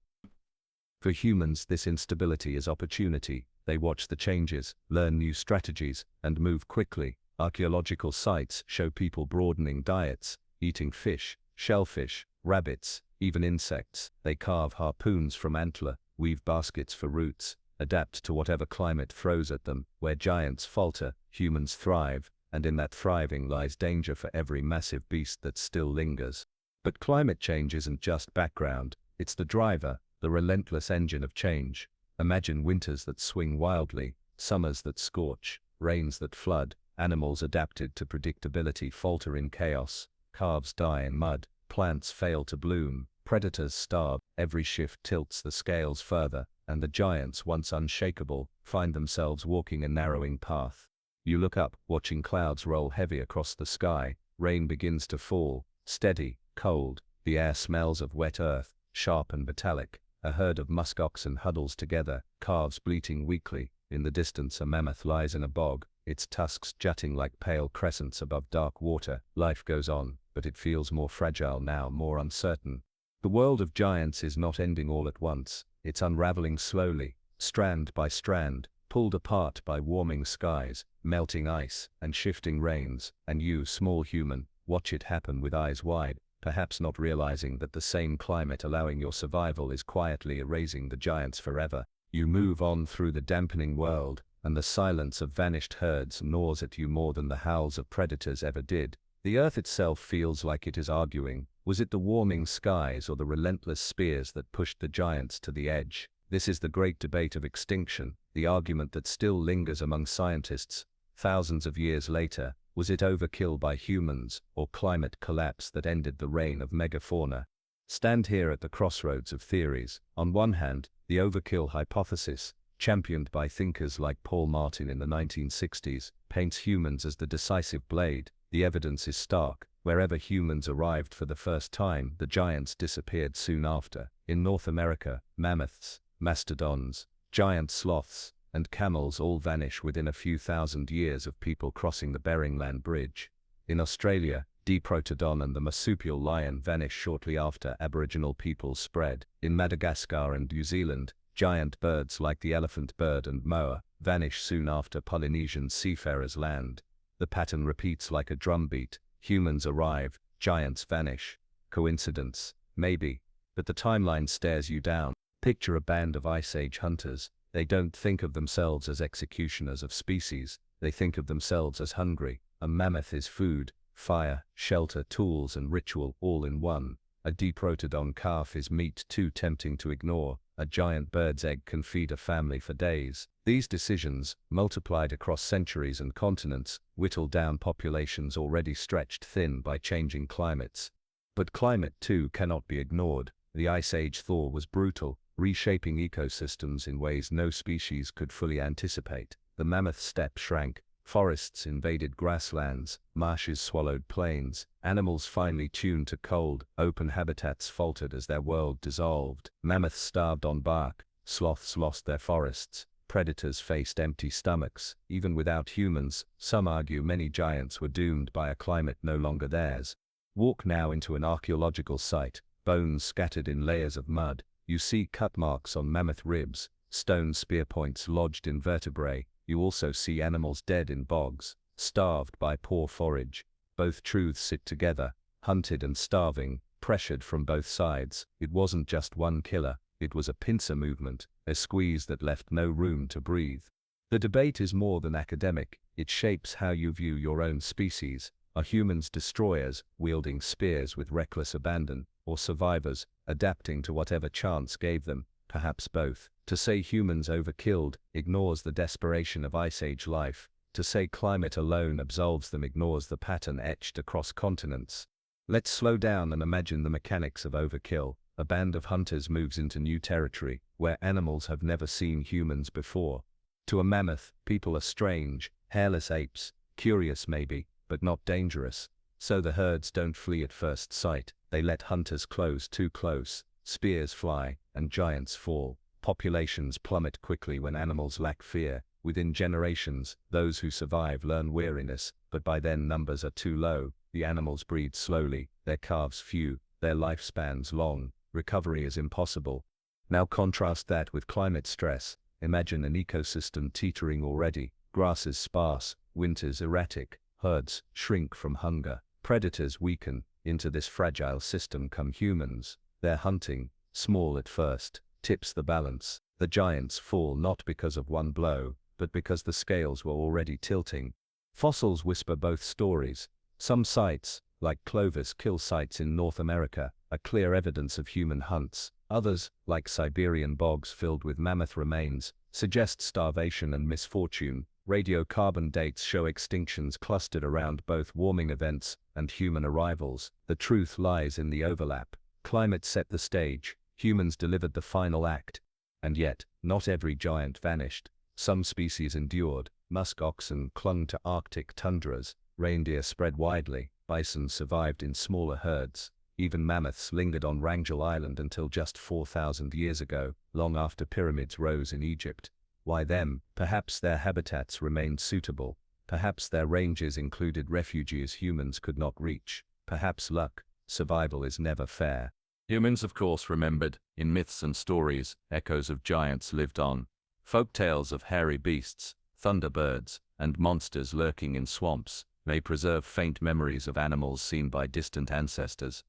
For humans, this instability is opportunity. They watch the changes, learn new strategies, and move quickly. Archaeological sites show people broadening diets, eating fish, shellfish, rabbits, even insects. They carve harpoons from antler, weave baskets for roots, adapt to whatever climate throws at them. Where giants falter, humans thrive, and in that thriving lies danger for every massive beast that still lingers. But climate change isn't just background, it's the driver, the relentless engine of change. Imagine winters that swing wildly, summers that scorch, rains that flood. Animals adapted to predictability falter in chaos. Calves die in mud, plants fail to bloom, predators starve. Every shift tilts the scales further, and the giants, once unshakable, find themselves walking a narrowing path. You look up, watching clouds roll heavy across the sky. Rain begins to fall, steady, cold. The air smells of wet earth, sharp and metallic. A herd of muskoxen huddles together, calves bleating weakly. In the distance, a mammoth lies in a bog, its tusks jutting like pale crescents above dark water. Life goes on, but it feels more fragile now, more uncertain. The world of giants is not ending all at once. It's unraveling slowly, strand by strand, pulled apart by warming skies, melting ice, and shifting rains, and you, small human, watch it happen with eyes wide, perhaps not realizing that the same climate allowing your survival is quietly erasing the giants forever. You move on through the dampening world, and the silence of vanished herds gnaws at you more than the howls of predators ever did. The earth itself feels like it is arguing. Was it the warming skies or the relentless spears that pushed the giants to the edge? This is the great debate of extinction, the argument that still lingers among scientists. Thousands of years later, was it overkill by humans, or climate collapse that ended the reign of megafauna? Stand here at the crossroads of theories. On one hand, the overkill hypothesis, championed by thinkers like Paul Martin in the 1960s, paints humans as the decisive blade. The evidence is stark. Wherever humans arrived for the first time, the giants disappeared soon after. In North America, mammoths, mastodons, giant sloths, and camels all vanish within a few thousand years of people crossing the Bering Land Bridge. In Australia, Diprotodon and the marsupial lion vanish shortly after Aboriginal peoples spread. In Madagascar and New Zealand, giant birds like the elephant bird and moa vanish soon after Polynesian seafarers land. The pattern repeats like a drumbeat. Humans arrive, giants vanish. Coincidence? Maybe. But the timeline stares you down. Picture a band of Ice Age hunters. They don't think of themselves as executioners of species. They think of themselves as hungry. A mammoth is food, fire, shelter, tools, and ritual all in one. A Diprotodon calf is meat too tempting to ignore. A giant bird's egg can feed a family for days. These decisions, multiplied across centuries and continents, whittle down populations already stretched thin by changing climates. But climate too cannot be ignored. The Ice Age thaw was brutal, reshaping ecosystems in ways no species could fully anticipate. The mammoth steppe shrank, forests invaded grasslands, marshes swallowed plains, animals finely tuned to cold, open habitats faltered as their world dissolved. Mammoths starved on bark, sloths lost their forests, predators faced empty stomachs. Even without humans, some argue many giants were doomed by a climate no longer theirs. Walk now into an archaeological site, bones scattered in layers of mud. You see cut marks on mammoth ribs, stone spear points lodged in vertebrae. You also see animals dead in bogs, starved by poor forage. Both truths sit together, hunted and starving, pressured from both sides. It wasn't just one killer, it was a pincer movement, a squeeze that left no room to breathe. The debate is more than academic, it shapes how you view your own species. Are humans destroyers, wielding spears with reckless abandon, or survivors, adapting to whatever chance gave them? Perhaps both. To say humans overkilled ignores the desperation of Ice Age life. To say climate alone absolves them ignores the pattern etched across continents. Let's slow down and imagine the mechanics of overkill. A band of hunters moves into new territory, where animals have never seen humans before. To a mammoth, people are strange, hairless apes, curious maybe, but not dangerous. So the herds don't flee at first sight. They let hunters close too close. Spears fly, and giants fall. Populations plummet quickly when animals lack fear. Within generations, those who survive learn weariness, but by then numbers are too low. The animals breed slowly, their calves few, their lifespans long. Recovery is impossible. Now contrast that with climate stress. Imagine an ecosystem teetering already. Grasses sparse, winters erratic, herds shrink from hunger. Predators weaken. Into this fragile system come humans. Their hunting, small at first, tips the balance. The giants fall not because of one blow, but because the scales were already tilting. Fossils whisper both stories. Some sites, like Clovis kill sites in North America, are clear evidence of human hunts. Others, like Siberian bogs filled with mammoth remains, suggest starvation and misfortune. Radiocarbon dates show extinctions clustered around both warming events and human arrivals. The truth lies in the overlap. Climate set the stage, humans delivered the final act. And yet, not every giant vanished. Some species endured. Musk oxen clung to Arctic tundras, reindeer spread widely, bison survived in smaller herds. Even mammoths lingered on Wrangel Island until just 4,000 years ago, long after pyramids rose in Egypt. Why them? Perhaps their habitats remained suitable. Perhaps their ranges included refuges humans could not reach. Perhaps luck, survival is never fair. Humans, of course, remembered. In myths and stories, echoes of giants lived on. Folk tales of hairy beasts, thunderbirds, and monsters lurking in swamps may preserve faint memories of animals seen by distant ancestors.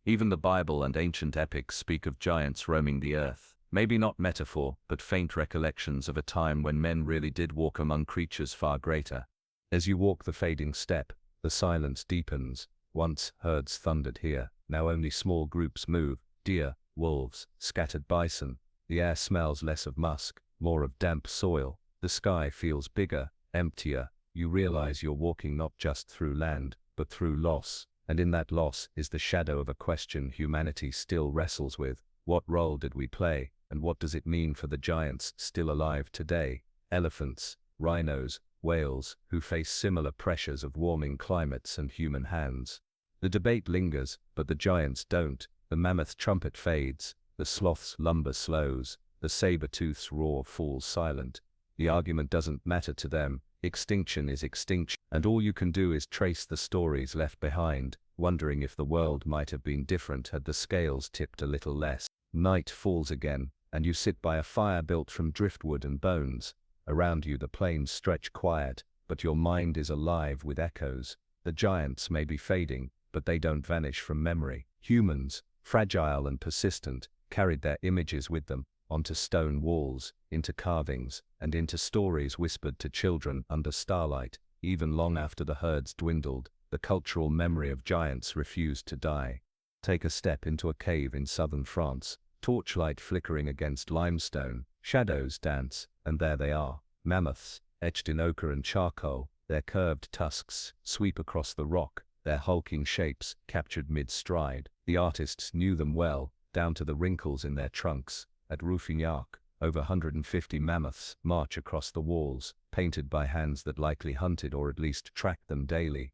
Even the Bible and ancient epics speak of giants roaming the earth. Maybe not metaphor, but faint recollections of a time when men really did walk among creatures far greater. As you walk the fading steppe, the silence deepens. Once herds thundered here, now only small groups move, deer, wolves, scattered bison. The air smells less of musk, more of damp soil. The sky feels bigger, emptier. You realize you're walking not just through land, but through loss. And in that loss is the shadow of a question humanity still wrestles with. What role did we play, and what does it mean for the giants still alive today? Elephants, rhinos, whales, who face similar pressures of warming climates and human hands. The debate lingers, but the giants don't. The mammoth trumpet fades, the sloth's lumber slows, the saber-tooth's roar falls silent. The argument doesn't matter to them. Extinction is extinction, and all you can do is trace the stories left behind, wondering if the world might have been different had the scales tipped a little less. Night falls again, and you sit by a fire built from driftwood and bones. Around you the plains stretch quiet, but your mind is alive with echoes. The giants may be fading, but they don't vanish from memory. Humans, fragile and persistent, carried their images with them, onto stone walls, into carvings, and into stories whispered to children under starlight. Even long after the herds dwindled, the cultural memory of giants refused to die. Take a step into a cave in southern France, torchlight flickering against limestone, shadows dance, and there they are, mammoths, etched in ochre and charcoal. Their curved tusks sweep across the rock, their hulking shapes captured mid-stride. The artists knew them well, down to the wrinkles in their trunks. At Rouffignac, over 150 mammoths march across the walls, painted by hands that likely hunted or at least tracked them daily.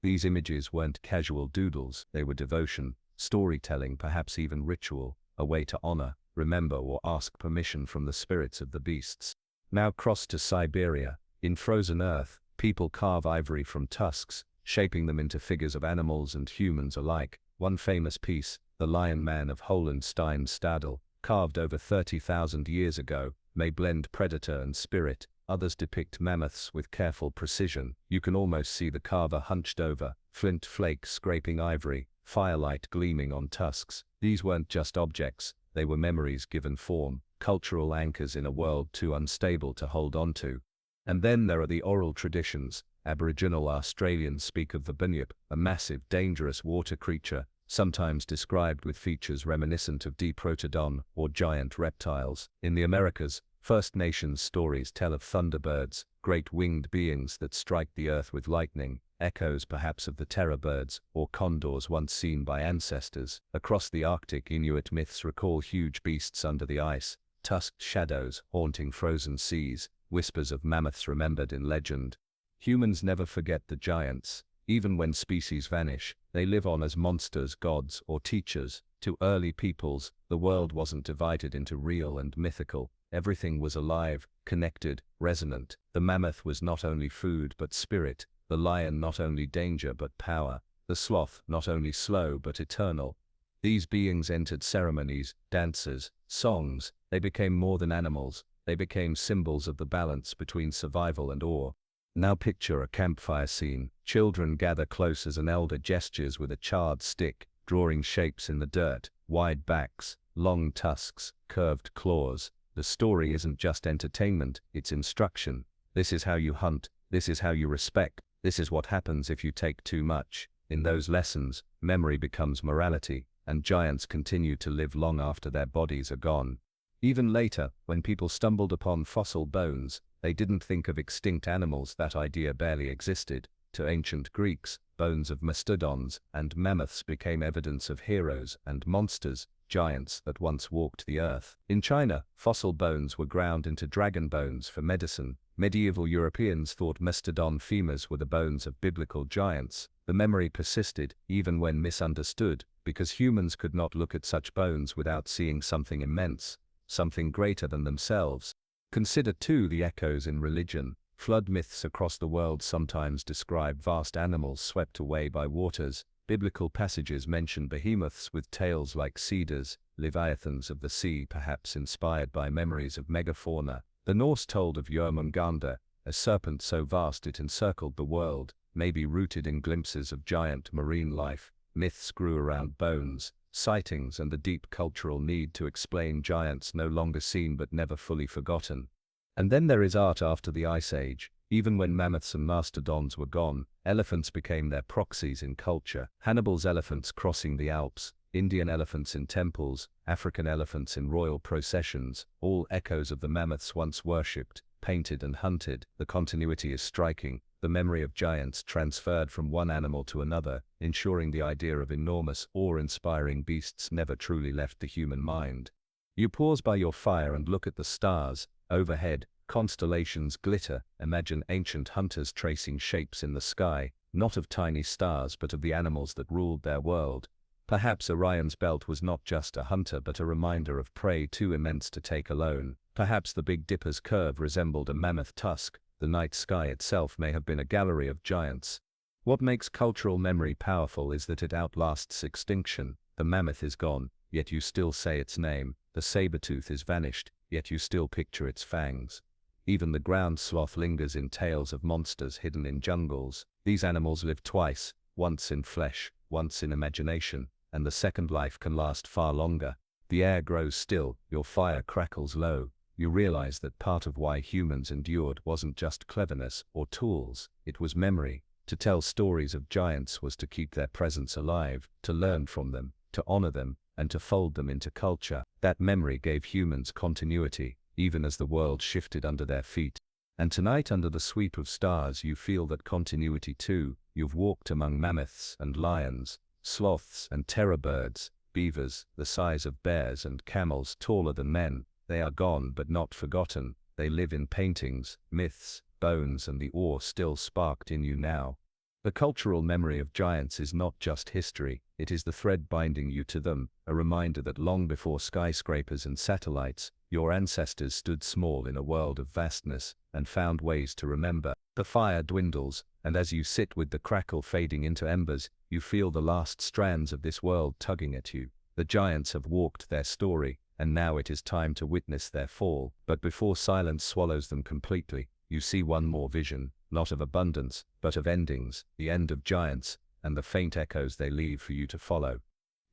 These images weren't casual doodles, they were devotion, storytelling, perhaps even ritual, a way to honor, remember, or ask permission from the spirits of the beasts. Now cross to Siberia. In frozen earth, people carve ivory from tusks, shaping them into figures of animals and humans alike. One famous piece, the Lion Man of Hohenstein-Stadel, carved over 30,000 years ago, may blend predator and spirit. Others depict mammoths with careful precision. You can almost see the carver hunched over, flint flakes scraping ivory, firelight gleaming on tusks. These weren't just objects, they were memories given form, cultural anchors in a world too unstable to hold on to. And then there are the oral traditions. Aboriginal Australians speak of the bunyip, a massive, dangerous water creature, sometimes described with features reminiscent of Diprotodon or giant reptiles. In the Americas, First Nations stories tell of thunderbirds, great winged beings that strike the earth with lightning, echoes perhaps of the terror birds or condors once seen by ancestors. Across the Arctic, Inuit myths recall huge beasts under the ice, tusked shadows haunting frozen seas, whispers of mammoths remembered in legend. Humans never forget the giants. Even when species vanish, they live on as monsters, gods, or teachers. To early peoples, the world wasn't divided into real and mythical. Everything was alive, connected, resonant. The mammoth was not only food but spirit, the lion not only danger but power, the sloth not only slow but eternal. These beings entered ceremonies, dances, songs. They became more than animals. They became symbols of the balance between survival and awe. Now picture a campfire scene. Children gather close as an elder gestures with a charred stick, drawing shapes in the dirt, wide backs, long tusks, curved claws. The story isn't just entertainment, it's instruction. This is how you hunt, this is how you respect, this is what happens if you take too much. In those lessons, memory becomes morality, and giants continue to live long after their bodies are gone. Even later, when people stumbled upon fossil bones, they didn't think of extinct animals. That idea barely existed. To ancient Greeks, bones of mastodons and mammoths became evidence of heroes and monsters, giants that once walked the earth. In China, fossil bones were ground into dragon bones for medicine. Medieval Europeans thought mastodon femurs were the bones of biblical giants. The memory persisted, even when misunderstood, because humans could not look at such bones without seeing something immense, something greater than themselves. Consider too the echoes in religion. Flood myths across the world sometimes describe vast animals swept away by waters. Biblical passages mention behemoths with tails like cedars, leviathans of the sea, perhaps inspired by memories of Megafauna. The Norse told of Jörmungandr, a serpent so vast it encircled the world, maybe rooted in glimpses of giant marine life. Myths grew around bones, sightings, and the deep cultural need to explain giants no longer seen but never fully forgotten. And then there is art after the Ice Age. Even when mammoths and mastodons were gone, elephants became their proxies in culture. Hannibal's elephants crossing the Alps, Indian elephants in temples, African elephants in royal processions, all echoes of the mammoths once worshipped, painted and hunted. The continuity is striking, the memory of giants transferred from one animal to another, ensuring the idea of enormous, awe-inspiring beasts never truly left the human mind. You pause by your fire and look at the stars. Overhead, constellations glitter. Imagine ancient hunters tracing shapes in the sky, not of tiny stars but of the animals that ruled their world. Perhaps Orion's belt was not just a hunter but a reminder of prey too immense to take alone. Perhaps the Big Dipper's curve resembled a mammoth tusk. The night sky itself may have been a gallery of giants. What makes cultural memory powerful is that it outlasts extinction. The mammoth is gone, yet you still say its name. The saber-tooth is vanished, yet you still picture its fangs. Even the ground sloth lingers in tales of monsters hidden in jungles. These animals live twice, once in flesh, once in imagination, and the second life can last far longer. The air grows still, your fire crackles low. You realize that part of why humans endured wasn't just cleverness or tools, it was memory. To tell stories of giants was to keep their presence alive, to learn from them, to honor them, and to fold them into culture. That memory gave humans continuity, even as the world shifted under their feet. And tonight, under the sweep of stars, you feel that continuity too. You've walked among mammoths and lions, sloths and terror birds, beavers the size of bears and camels taller than men. They are gone but not forgotten. They live in paintings, myths, bones, and the awe still sparked in you now. The cultural memory of giants is not just history, it is the thread binding you to them, a reminder that long before skyscrapers and satellites, your ancestors stood small in a world of vastness, and found ways to remember. The fire dwindles, and as you sit with the crackle fading into embers, you feel the last strands of this world tugging at you. The giants have walked their story, and now it is time to witness their fall. But before silence swallows them completely, you see one more vision, not of abundance, but of endings, the end of giants, and the faint echoes they leave for you to follow.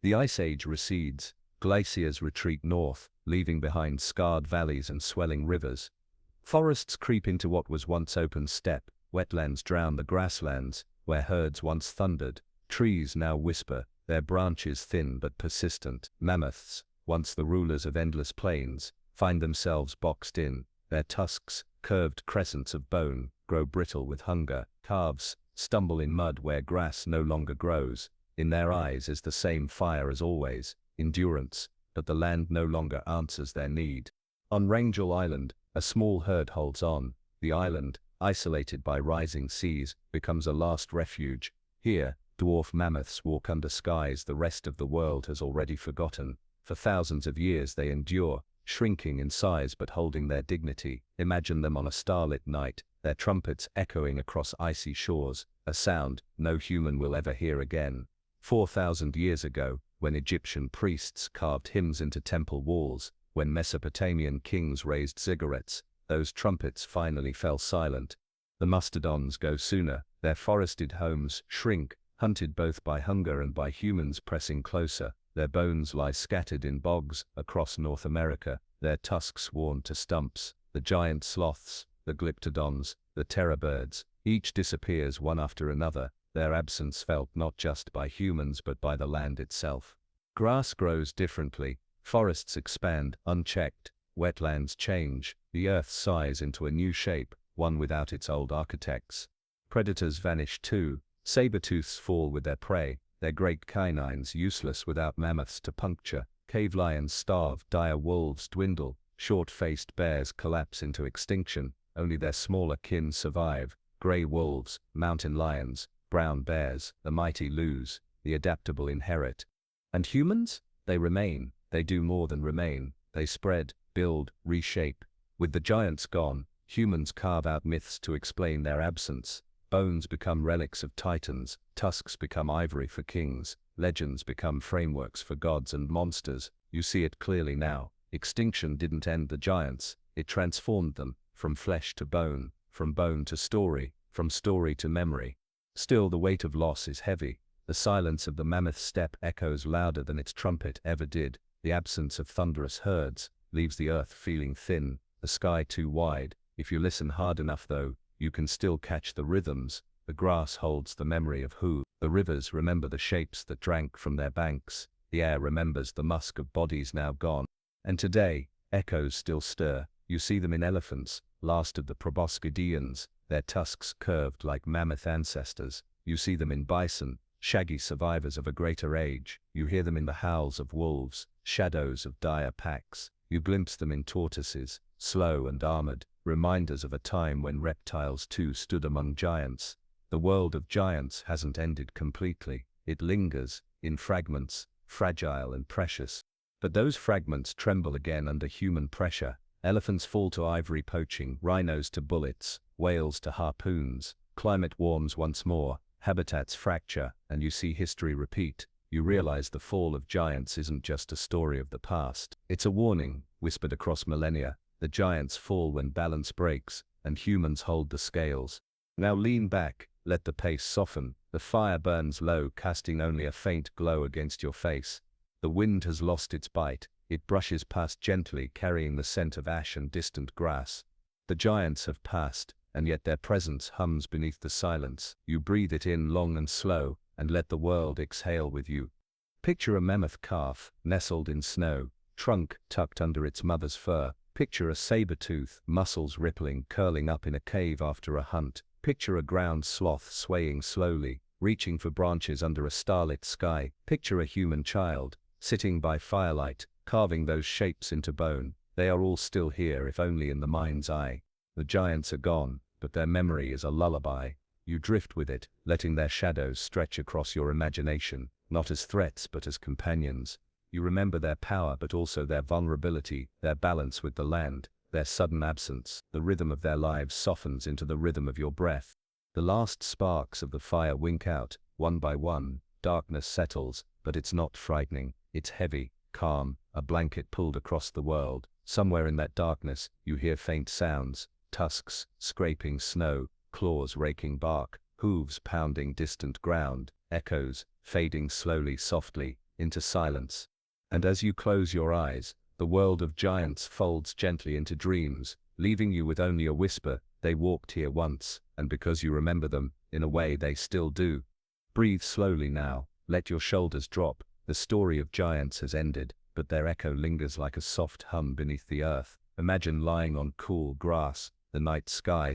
The Ice Age recedes, glaciers retreat north, leaving behind scarred valleys and swelling rivers. Forests creep into what was once open steppe, wetlands drown the grasslands, where herds once thundered. Trees now whisper, their branches thin but persistent. Mammoths, once the rulers of endless plains, find themselves boxed in. Their tusks, curved crescents of bone, grow brittle with hunger. Calves stumble in mud where grass no longer grows. In their eyes is the same fire as always, endurance, but the land no longer answers their need. On Wrangel Island, a small herd holds on. The island, isolated by rising seas, becomes a last refuge. Here, dwarf mammoths walk under skies the rest of the world has already forgotten. For thousands of years they endure, shrinking in size but holding their dignity. Imagine them on a starlit night, their trumpets echoing across icy shores, a sound no human will ever hear again. 4,000 years ago, when Egyptian priests carved hymns into temple walls, when Mesopotamian kings raised ziggurats, those trumpets finally fell silent. The mastodons go sooner, their forested homes shrink, hunted both by hunger and by humans pressing closer. Their bones lie scattered in bogs across North America, their tusks worn to stumps. The giant sloths, the glyptodons, the terror birds, each disappears one after another, their absence felt not just by humans but by the land itself. Grass grows differently, forests expand unchecked, wetlands change, the earth sighs into a new shape, one without its old architects. Predators vanish too, saber-tooths fall with their prey, their great canines useless without mammoths to puncture. Cave lions starve, dire wolves dwindle, short-faced bears collapse into extinction, only their smaller kin survive. Grey wolves, mountain lions, brown bears, the mighty lose, the adaptable inherit. And humans? They remain, they do more than remain, they spread, build, reshape. With the giants gone, humans carve out myths to explain their absence. Bones become relics of titans, tusks become ivory for kings, legends become frameworks for gods and monsters. You see it clearly now. Extinction didn't end the giants, it transformed them, from flesh to bone, from bone to story, from story to memory. Still, the weight of loss is heavy. The silence of the mammoth steppe echoes louder than its trumpet ever did. The absence of thunderous herds leaves the earth feeling thin, the sky too wide. If you listen hard enough though, you can still catch the rhythms. The grass holds the memory of who. The rivers remember the shapes that drank from their banks. The air remembers the musk of bodies now gone. And today, echoes still stir. You see them in elephants, last of the proboscideans, their tusks curved like mammoth ancestors. You see them in bison, shaggy survivors of a greater age. You hear them in the howls of wolves, shadows of dire packs. You glimpse them in tortoises, slow and armored, reminders of a time when reptiles too stood among giants. The world of giants hasn't ended completely. It lingers, in fragments, fragile and precious. But those fragments tremble again under human pressure. Elephants fall to ivory poaching, rhinos to bullets, whales to harpoons. Climate warms once more, habitats fracture, and you see history repeat. You realize the fall of giants isn't just a story of the past. It's a warning, whispered across millennia. The giants fall when balance breaks, and humans hold the scales. Now lean back, let the pace soften. The fire burns low, casting only a faint glow against your face. The wind has lost its bite. It brushes past gently, carrying the scent of ash and distant grass. The giants have passed, and yet their presence hums beneath the silence. You breathe it in long and slow, and let the world exhale with you. Picture a mammoth calf, nestled in snow, trunk tucked under its mother's fur. Picture a saber-tooth, muscles rippling, curling up in a cave after a hunt. Picture a ground sloth swaying slowly, reaching for branches under a starlit sky. Picture a human child, sitting by firelight, carving those shapes into bone. They are all still here, if only in the mind's eye. The giants are gone, but their memory is a lullaby. You drift with it, letting their shadows stretch across your imagination, not as threats but as companions. You remember their power but also their vulnerability, their balance with the land, their sudden absence. The rhythm of their lives softens into the rhythm of your breath. The last sparks of the fire wink out, one by one. Darkness settles, but it's not frightening. It's heavy, calm, a blanket pulled across the world. Somewhere in that darkness, you hear faint sounds, tusks scraping snow, claws raking bark, hooves pounding distant ground, echoes fading slowly, softly, into silence. And as you close your eyes, the world of giants folds gently into dreams, leaving you with only a whisper. They walked here once, and because you remember them, in a way they still do. Breathe slowly now, let your shoulders drop. The story of giants has ended, but their echo lingers like a soft hum beneath the earth. Imagine lying on cool grass, the night sky